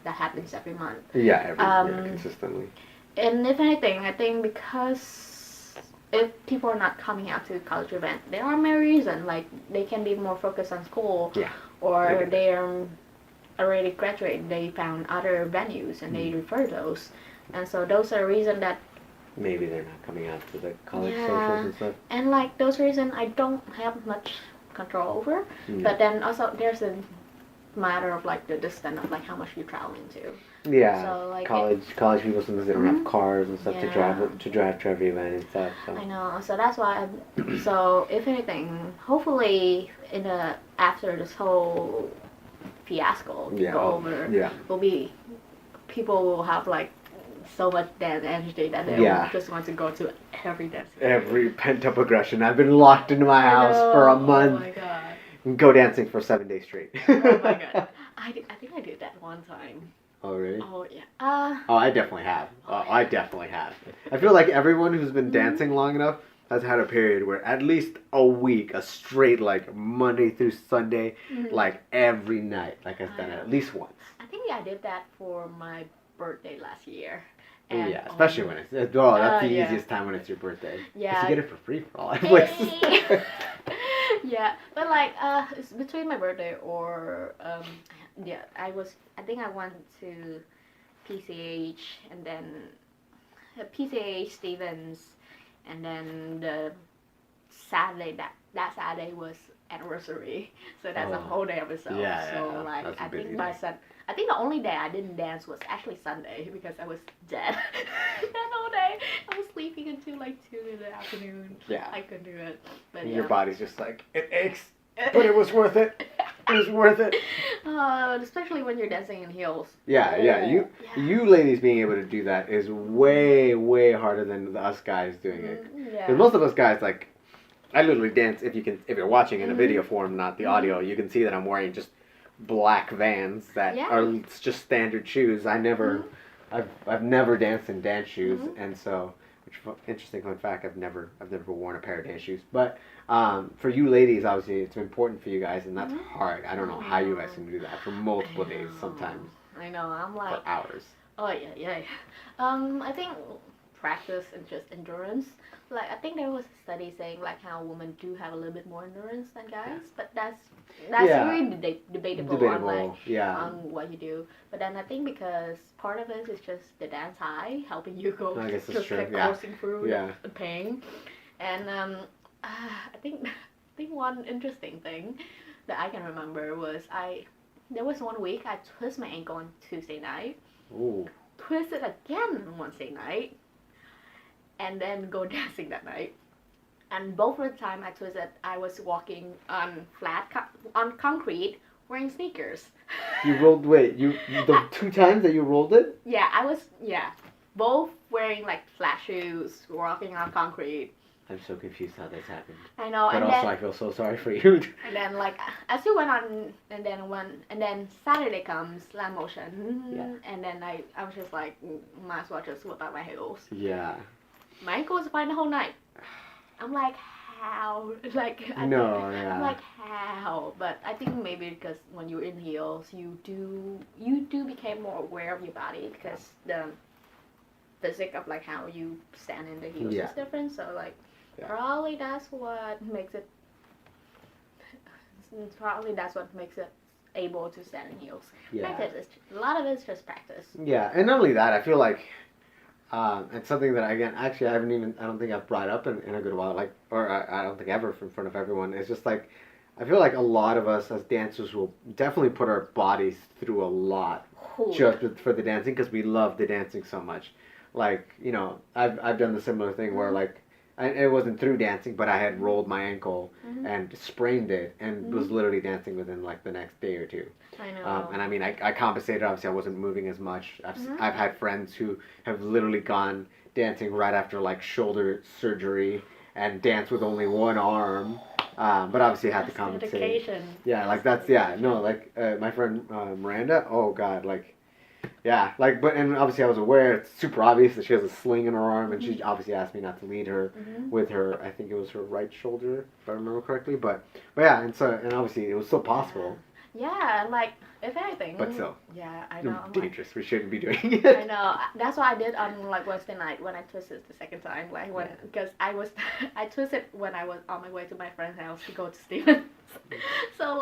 happens every month. Consistently. And if anything, I think because if people are not coming out to college event, there are many reasons. Like they can be more focused on school, or they're already graduated. They found other venues and they refer those. And so those are reasons that maybe they're not coming out to the college socials and stuff. And like those reasons I don't have much control over. But then also there's a matter of like the distance of like how much you're traveling to. Yeah. So like college people sometimes they don't have cars and stuff to drive to every event and stuff. So. I know. So that's why. So if anything, hopefully after this whole fiasco go over, will be people will have like so much dance energy that they just want to go to every dance. Every pent up aggression. I've been locked into my house for a month. Oh my god. Go dancing for 7 days straight. Oh my god. I think I did that one time. Oh really? Oh yeah. I definitely have. I definitely have. I feel like everyone who's been dancing long enough has had a period where at least a week, a straight like Monday through Sunday, like every night, like I've done it at least once. I think I did that for my birthday last year. And, especially when it's that's the easiest time when it's your birthday. Yeah. You get it for free for all places. Yeah, but like it's between my birthday or I think I went to PCH and then PCH Stevens, and then the Saturday that Saturday was anniversary, so that's a whole day of itself. So like I think the only day I didn't dance was actually Sunday because I was dead that whole day. I was sleeping until like 2 in the afternoon. Yeah, I couldn't do it. But your body's just like, it aches, but it was worth it. It was worth it. Especially when you're dancing in heels. You ladies being able to do that is way, way harder than us guys doing it. Because most of us guys, like, I literally dance, if you're watching in a video form, not the audio, you can see that I'm wearing just black Vans that are just standard shoes. I've never danced in dance shoes, and so, interesting fun fact, I've never worn a pair of dance shoes. But for you ladies, obviously, it's important for you guys, and that's hard. I don't know how you guys can do that for multiple days sometimes. I know. I'm like for hours. Oh yeah. I think practice and just endurance. Like I think there was a study saying like how women do have a little bit more endurance than guys, but that's really debatable on on what you do. But then I think because part of it is just the dance high helping you go just coursing through the pain, and I think one interesting thing that I can remember was there was one week I twisted my ankle on Tuesday night, twisted again on Wednesday night, and then go dancing that night. And both of the time I twisted, I was walking on on concrete wearing sneakers. You rolled, the 2 times that you rolled it? Yeah, I was, both wearing like flat shoes, walking on concrete. I'm so confused how this happened. I know, but also I feel so sorry for you. And then like as we went on, and then Saturday comes, land motion, and then I was just like, might as well just whip out my heels. Yeah. My ankle was fine the whole night. I'm like, how? Like I'm like, how? But I think maybe because when you're in heels, you do become more aware of your body because the physics of like how you stand in the heels is different. So like. Probably that's what makes it able to stand in heels. Practice. A lot of it is just practice. Yeah, and not only that, I feel like And something that again, actually, I don't think I've brought up in a good while, like, or I don't think ever in front of everyone. It's just like, I feel like a lot of us as dancers will definitely put our bodies through a lot just for the dancing because we love the dancing so much. Like, I've done the similar thing where like, it wasn't through dancing, but I had rolled my ankle and sprained it and was literally dancing within like the next day or two. I know. And I mean, I compensated. Obviously, I wasn't moving as much. I've had friends who have literally gone dancing right after like shoulder surgery and dance with only one arm. But obviously, had to compensate. Dedication. Yeah, like like my friend Miranda. Oh God, like. Yeah, like, and obviously I was aware, it's super obvious that she has a sling in her arm, and she obviously asked me not to lead her with her, I think it was her right shoulder, if I remember correctly, but yeah, and obviously it was still possible. Yeah, like, if anything. But still. Yeah, I know. Dangerous, we shouldn't be doing it. I know, that's what I did on, like, Wednesday night when I twisted the second time, like, because I twisted when I was on my way to my friend's house to go to Steven. So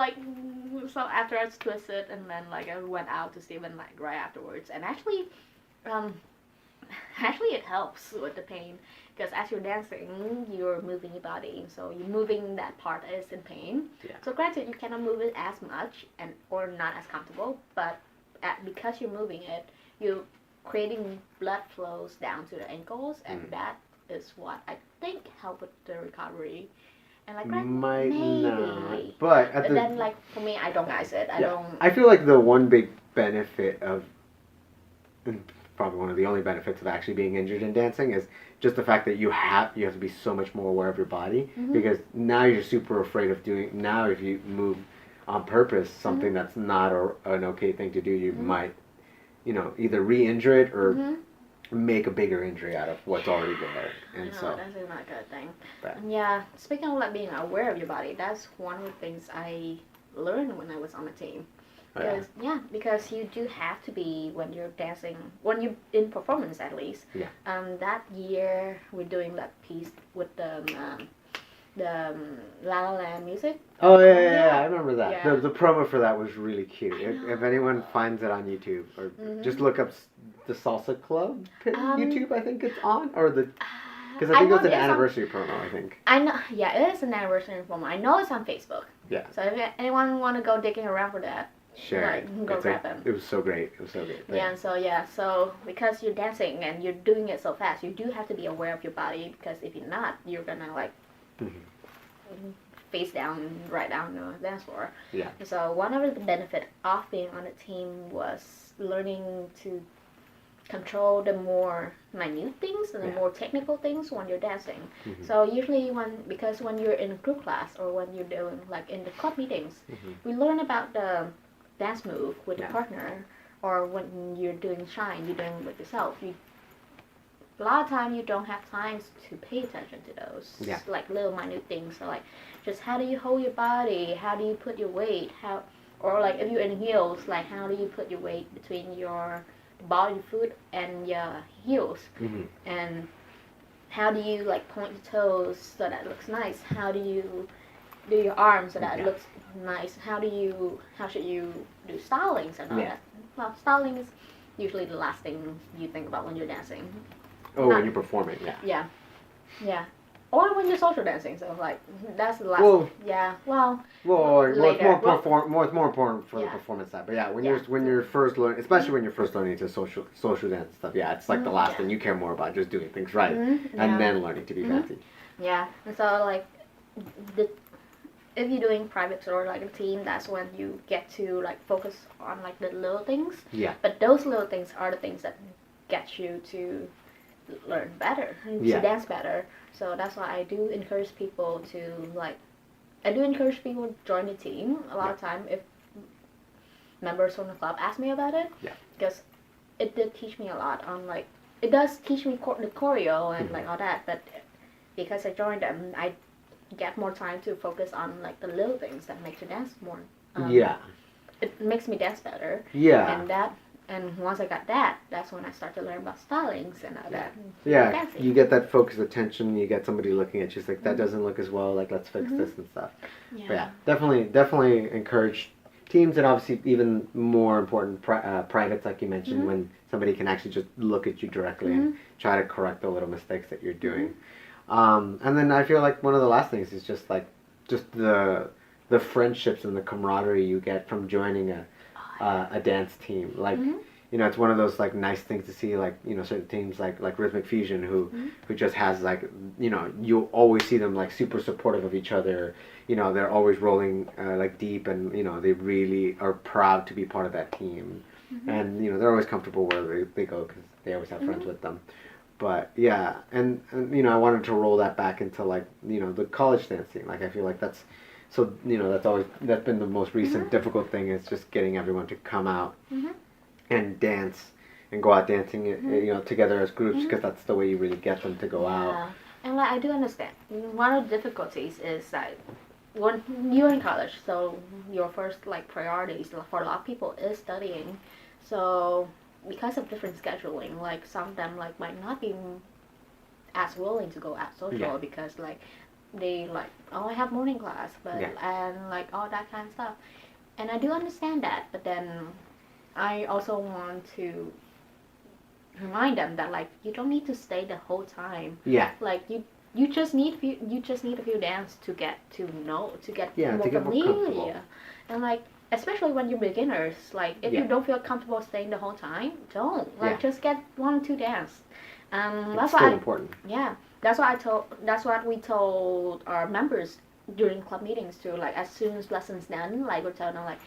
after I twisted and then like I went out to Steven like right afterwards, and actually it helps with the pain because as you're dancing you're moving your body, so you're moving that part that is in pain. So granted you cannot move it as much or not as comfortable, but because you're moving it, you're creating blood flows down to the ankles, and that is what I think help with the recovery. And like might maybe. Not, but then like for me, I don't guys it. I don't. I feel like the one big benefit of, and probably one of the only benefits of actually being injured in dancing is just the fact that you have to be so much more aware of your body, because now you're super afraid of doing. Now if you move on purpose something that's not an okay thing to do, you might, either re-injure it or make a bigger injury out of what's already there. And so that's not a good thing. But, yeah, speaking of like being aware of your body, that's one of the things I learned when I was on the team. Because you do have to be when you're dancing, when you're in performance at least. Yeah. That year we're doing that piece with the La La Land music. Oh yeah, I remember that. Yeah. The promo for that was really cute. If anyone finds it on YouTube, or just look up the Salsa Club YouTube, I think it's on, or because I think it was an anniversary promo. I think. I know. Yeah, it is an anniversary promo. I know it's on Facebook. Yeah. So if anyone want to go digging around for that, sure. Go grab them. It was so great. It was so great. So because you're dancing and you're doing it so fast, you do have to be aware of your body, because if you're not, you're gonna like. Face down, right down the dance floor. Yeah. So one of the benefits of being on a team was learning to control the more minute things and the more technical things when you're dancing. So usually because when you're in group class or when you're doing like in the club meetings, we learn about the dance move with the partner, or when you're doing shine, you're doing it with yourself. A lot of time you don't have time to pay attention to those like little minute things. So like just how do you hold your body, how do you put your weight, or like if you're in heels, like how do you put your weight between your body foot and your heels, and how do you like point your toes so that it looks nice, how do you do your arms so that it looks nice, how should you do stylings and all that. Well, styling is usually the last thing you think about when you're dancing. Oh, when you're performing, Yeah. Or when you're social dancing, so like that's the last. Well, later. It's more important for the performance side. But yeah, when you're first learning, especially when you're first learning to social dance stuff, it's like the last thing you care more about, just doing things right, and then learning to be fancy. Yeah, and so like if you're doing private or like a team, that's when you get to like focus on like the little things. Yeah. But those little things are the things that get you to learn better, to dance better. So that's why I do encourage people to join the team. A lot of time, if members from the club ask me about it, because it did teach me a lot on like, it does teach me the choreo and like all that, but because I joined them, I get more time to focus on like the little things that make you dance more. It makes me dance better. And once I got that, that's when I start to learn about stylings and all that. Yeah, you get that focused attention. You get somebody looking at you, it's like, that doesn't look as well, like, let's fix this and stuff. But definitely encourage teams, and obviously even more important, privates, like you mentioned, when somebody can actually just look at you directly and try to correct the little mistakes that you're doing. And then I feel like one of the last things is just like just the friendships and the camaraderie you get from joining a dance team. Like you know, it's one of those like nice things to see. Like you know, certain teams like Rhythmic Fusion who just has like you know you always see them like super supportive of each other. You know, they're always rolling like deep, and you know they really are proud to be part of that team. And you know they're always comfortable where they go because they always have friends with them. But yeah, and you know I wanted to roll that back into like you know the college dance scene. Like I feel like that's so you know that's been the most recent difficult thing is just getting everyone to come out and dance and go out dancing you know together as groups because that's the way you really get them to go out. And like I do understand. One of the difficulties is that when you're in college, so your first like priorities for a lot of people is studying. So because of different scheduling, like some of them like might not be as willing to go out social because like they like I have morning class, but and like all that kind of stuff. And I do understand that, but then I also want to remind them that like you don't need to stay the whole time. Like you just need a few dance to get more familiar. And like especially when you're beginners, like if you don't feel comfortable staying the whole time, don't just get 1 or 2 dance. That's still important. That's what we told our members during club meetings too. Like as soon as lessons done, like we're telling them like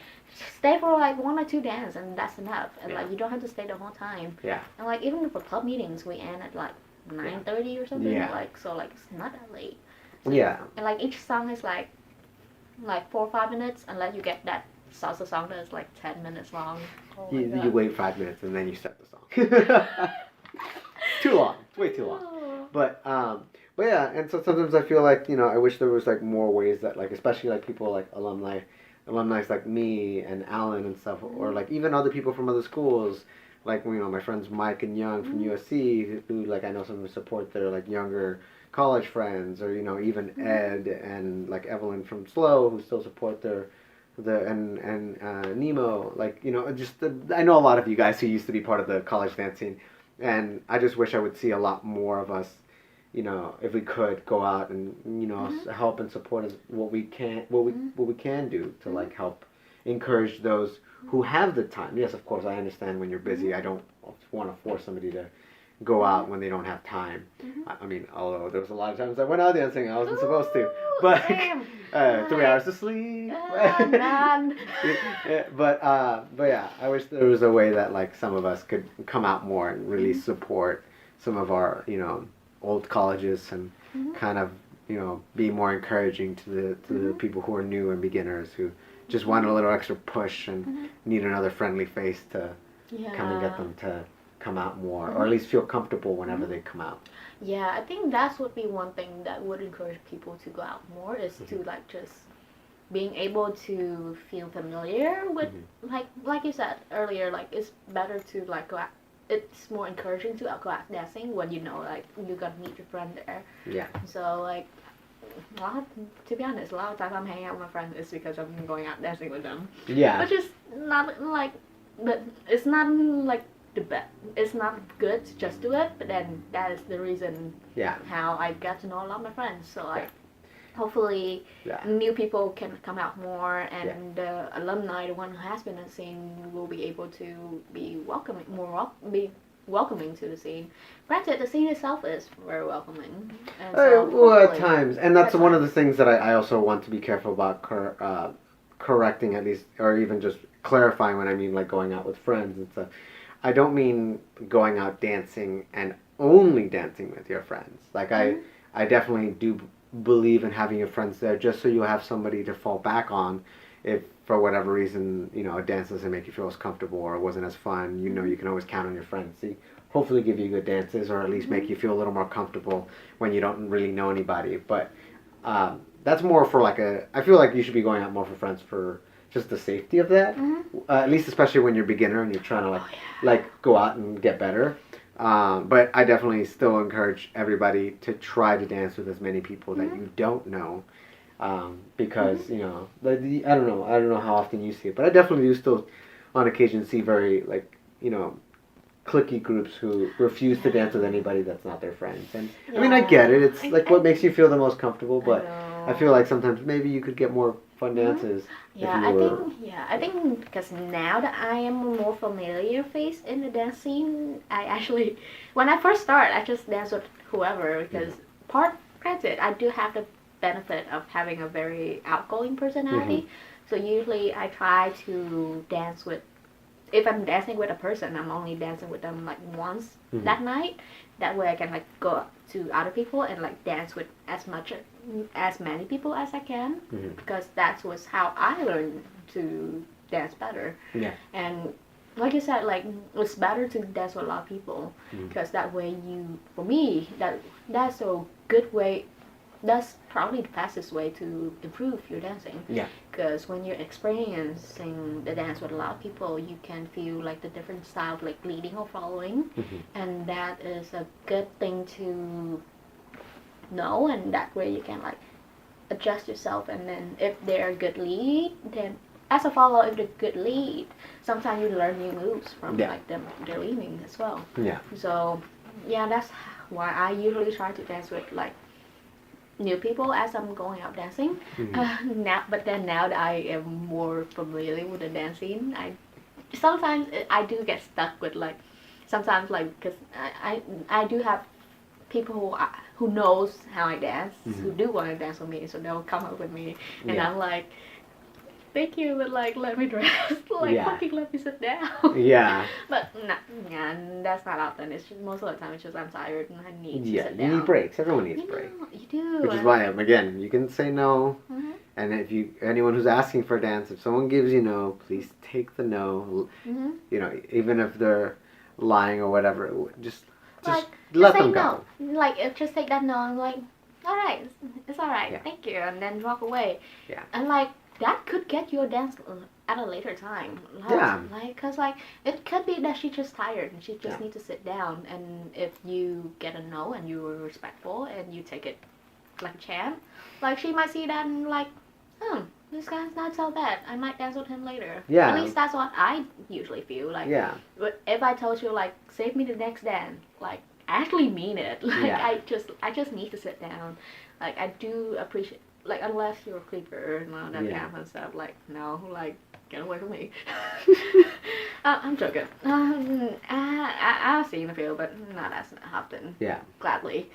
stay for like 1 or 2 dance and that's enough. And like you don't have to stay the whole time. And like even for club meetings, we end at like 9:30 or something. Like so like it's not that late. So, and like each song is like 4 or 5 minutes, unless you get that salsa song that's like 10 minutes long. You wait 5 minutes and then you start the song. Too long. It's way too long. But yeah, and so sometimes I feel like, you know, I wish there was like more ways that like, especially like people like alumni like me and Alan and stuff, or like even other people from other schools, like, you know, my friends Mike and Young from USC, who like I know some of them support their like younger college friends, or, you know, even Ed and like Evelyn from SLO who still support and Nemo, like, you know, just I know a lot of you guys who used to be part of the college dance scene, and I just wish I would see a lot more of us, you know, if we could go out and, you know, help and support what we can do to like help encourage those who have the time. Yes, of course, I understand when you're busy. I don't want to force somebody to go out when they don't have time. I mean, although there was a lot of times I went out dancing, I wasn't supposed to, but 3 hours of sleep. But yeah, I wish there was a way that like some of us could come out more and really support some of our, you know, old colleges and kind of, you know, be more encouraging to the people who are new and beginners who just want a little extra push and need another friendly face to come and get them to come out more, or at least feel comfortable whenever they come out. Yeah, I think that's would be one thing that would encourage people to go out more is to like just being able to feel familiar with like you said earlier, like it's better to like go out. It's more encouraging to go out dancing when you know like you're gonna meet your friend there. So like to be honest, a lot of times I'm hanging out with my friends is because I'm going out dancing with them. Which is not like, but it's not like the best. It's not good to just do it, but then that is the reason how I got to know a lot of my friends. So like hopefully new people can come out more, and the alumni, the one who has been in the scene, will be able to be welcoming to the scene. Granted, the scene itself is very welcoming. And so well, at times, and that's one of the things that I also want to be careful about correcting, at least, or even just clarifying when I mean like going out with friends and stuff. I don't mean going out dancing and only dancing with your friends. Like I definitely do believe in having your friends there just so you have somebody to fall back on if for whatever reason, you know, a dance doesn't make you feel as comfortable or it wasn't as fun. You know, you can always count on your friends to hopefully give you good dances, or at least make you feel a little more comfortable when you don't really know anybody. But that's more for like I feel like you should be going out more for friends for just the safety of that, at least especially when you're a beginner and you're trying to like go out and get better. But I definitely still encourage everybody to try to dance with as many people that you don't know, because you know, I don't know how often you see it, but I definitely do still on occasion see very like, you know, cliquey groups who refuse to dance with anybody that's not their friends. And Yeah. I mean, I get it. It's like what I- makes you feel the most comfortable, but I know. feel like sometimes maybe you could get more fun dances Yeah, if you were. I think because now that I am a more familiar face in the dance scene, I actually, when I first start, I just dance with whoever because granted, I do have the benefit of having a very outgoing personality. So usually I try to dance with, if I'm dancing with a person, I'm only dancing with them like once that night. That way I can like go up to other people and like dance with as many people as I can because that was how I learned to dance better. Yeah. And like you said, like it's better to dance with a lot of people because that way for me, that's a good way. That's probably the fastest way to improve your dancing. Yeah. Because when you're experiencing the dance with a lot of people, you can feel like the different styles, like leading or following, and that is a good thing to know. And that way you can like adjust yourself. And then if they're a good lead, then as a follower, if they're good lead, sometimes you learn new moves from like them. They're leading as well. Yeah. So yeah, that's why I usually try to dance with like new people as I'm going out dancing. But then now that I am more familiar with the dancing, sometimes I do get stuck with like sometimes like because I do have people who knows how I dance who do want to dance with me, so they'll come up with me and I'm like, thank you, but like let me dress, like fucking let me sit down. Yeah. But that's not often. It's just most of the time it's just I'm tired and I need to sit down. You need breaks. Everyone needs breaks. You do. Which is why again, you can say no. And if anyone who's asking for a dance, if someone gives you no, please take the no. You know, even if they're lying or whatever, just let them go. No. Like just take that no and like, all right, it's all right, thank you, and then walk away. Yeah. And like that could get you a dance at a later time. Like, cause like it could be that she's just tired and she just needs to sit down. And if you get a no and you were respectful and you take it like a champ, like she might see that and like, this guy's not so bad. I might dance with him later. Yeah. At least that's what I usually feel. Like, if I told you like, save me the next dance, like I actually mean it. Like I just need to sit down. Like I do appreciate. Like, unless you're a creeper and all that kind of stuff, like, no, like, get away from me. I'm joking. I've seen the field, but not as often. Yeah. Gladly.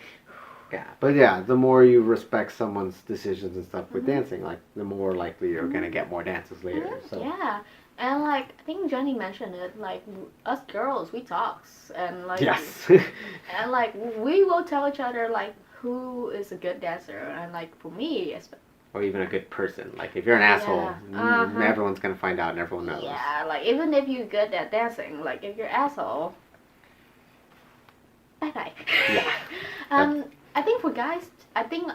Yeah, but the more you respect someone's decisions and stuff with dancing, like, the more likely you're gonna get more dances later. So. Yeah. And, like, I think Jenny mentioned it, like, us girls, we talks, and, like... Yes. And, like, we will tell each other, like, who is a good dancer, and like for me, or even a good person. Like if you're an asshole, everyone's gonna find out and everyone knows. Yeah, like even if you're good at dancing, like if you're an asshole, bye bye. Yeah. I think for guys, I think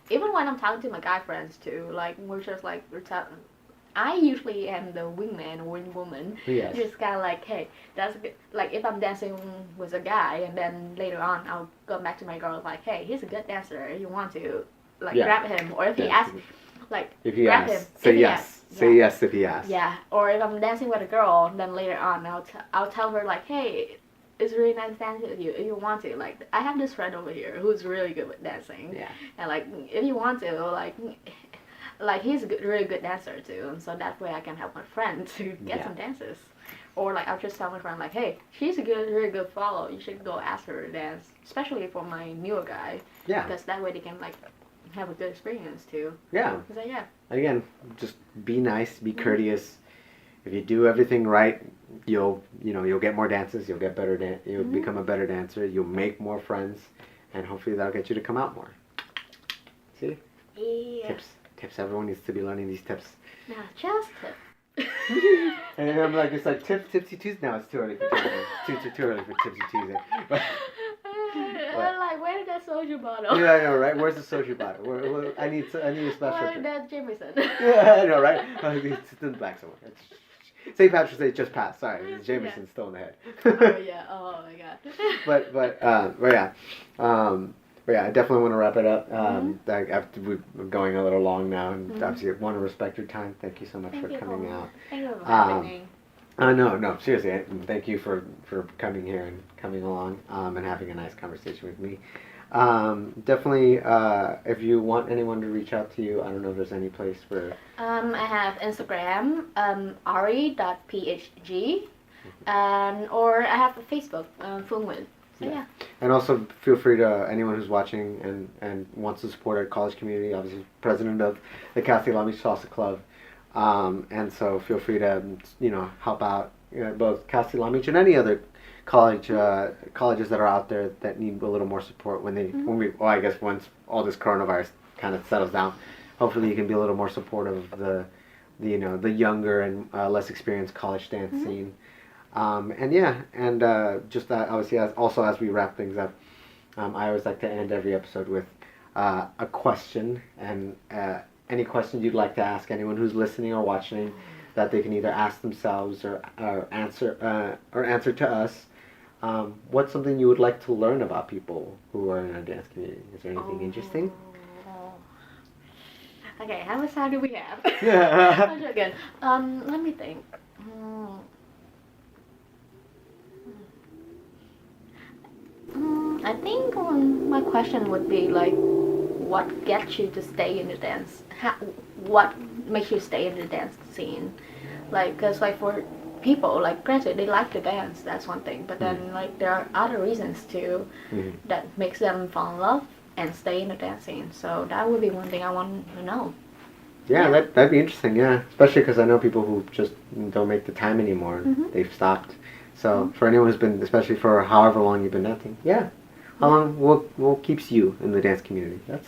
even when I'm talking to my guy friends too, like we're just like I usually am the wingman or wingwoman. Yes. Just kind of like, hey, that's good. Like if I'm dancing with a guy, and then later on I'll go back to my girl like, hey, he's a good dancer. You want to like grab him, or if he asks, like if he grab asks, him. say yes. Say yes if he asks. Yeah. Or if I'm dancing with a girl, then later on I'll tell her like, hey, it's really nice dancing with you. If you want to, like, I have this friend over here who's really good with dancing. Yeah. And like, if you want to, like he's a really good dancer too, and so that way I can help my friend to get some dances. Or like I'll just tell my friend like, hey, she's a really good follow. You should go ask her to dance, especially for my newer guy. Yeah. Because that way they can like have a good experience too. Yeah. So yeah. Again, just be nice, be courteous. If you do everything right, you'll get more dances. You'll get better you'll become a better dancer. You'll make more friends, and hopefully that'll get you to come out more. See? Yeah. Tips. Everyone needs to be learning these tips. No, just tips. And I'm like, it's like Tipsy Tuesday. Now it's too early for Tuesday. Too early for Tipsy Tuesday. But, I'm like, where did that soju bottle? yeah, I know, right? Where's the soju bottle? I need a special. Where did that Jameson? Yeah, I know, right? It's in the back somewhere. St. Patrick's Day just passed. Sorry, Jameson's still in the head. Oh yeah. Oh my god. But yeah, I definitely want to wrap it up. We're going a little long now, and obviously I want to respect your time. Thank you so much for coming out. Thank you for having me. No, seriously. Thank you for coming here and coming along and having a nice conversation with me. Definitely, if you want anyone to reach out to you, I don't know if there's any place where. I have Instagram, ari.phg, and or I have a Facebook, Phoung Nguyen. So yeah. And also feel free to anyone who's watching and wants to support our college community. Obviously, president of the CSULB Salsa Club, and so feel free to help out both CSULB and any other colleges that are out there that need a little more support I guess once all this coronavirus kind of settles down, hopefully you can be a little more supportive of the younger and less experienced college dance scene. Just that obviously as we wrap things up, I always like to end every episode with a question, and any questions you'd like to ask anyone who's listening or watching that they can either ask themselves or answer to us. What's something you would like to learn about people who are in our dance community? Is there anything interesting? Okay, how much time do we have? Yeah. I'm joking. Let me think. I think my question would be like, what gets you to stay in the dance? What makes you stay in the dance scene? Like, cause like for people, like granted they like to dance, that's one thing, but then like there are other reasons too that makes them fall in love and stay in the dance scene. So that would be one thing I want to know. Yeah, that'd be interesting. Yeah, especially because I know people who just don't make the time anymore. They've stopped. So for anyone who's been, especially for however long you've been dancing, yeah, how long what keeps you in the dance community? That's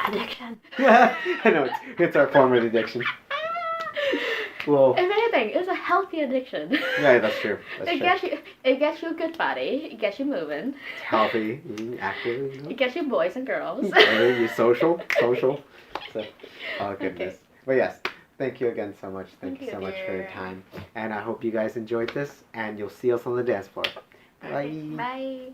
addiction. I know it's our form of addiction. Well, if anything, it's a healthy addiction. Yeah, that's true. It gets you a good body. It gets you moving. It's healthy, active. It gets you boys and girls. You're social. So, oh goodness. But yes, thank you again so much. Thank you so much for your time. And I hope you guys enjoyed this, and you'll see us on the dance floor. Bye. Bye.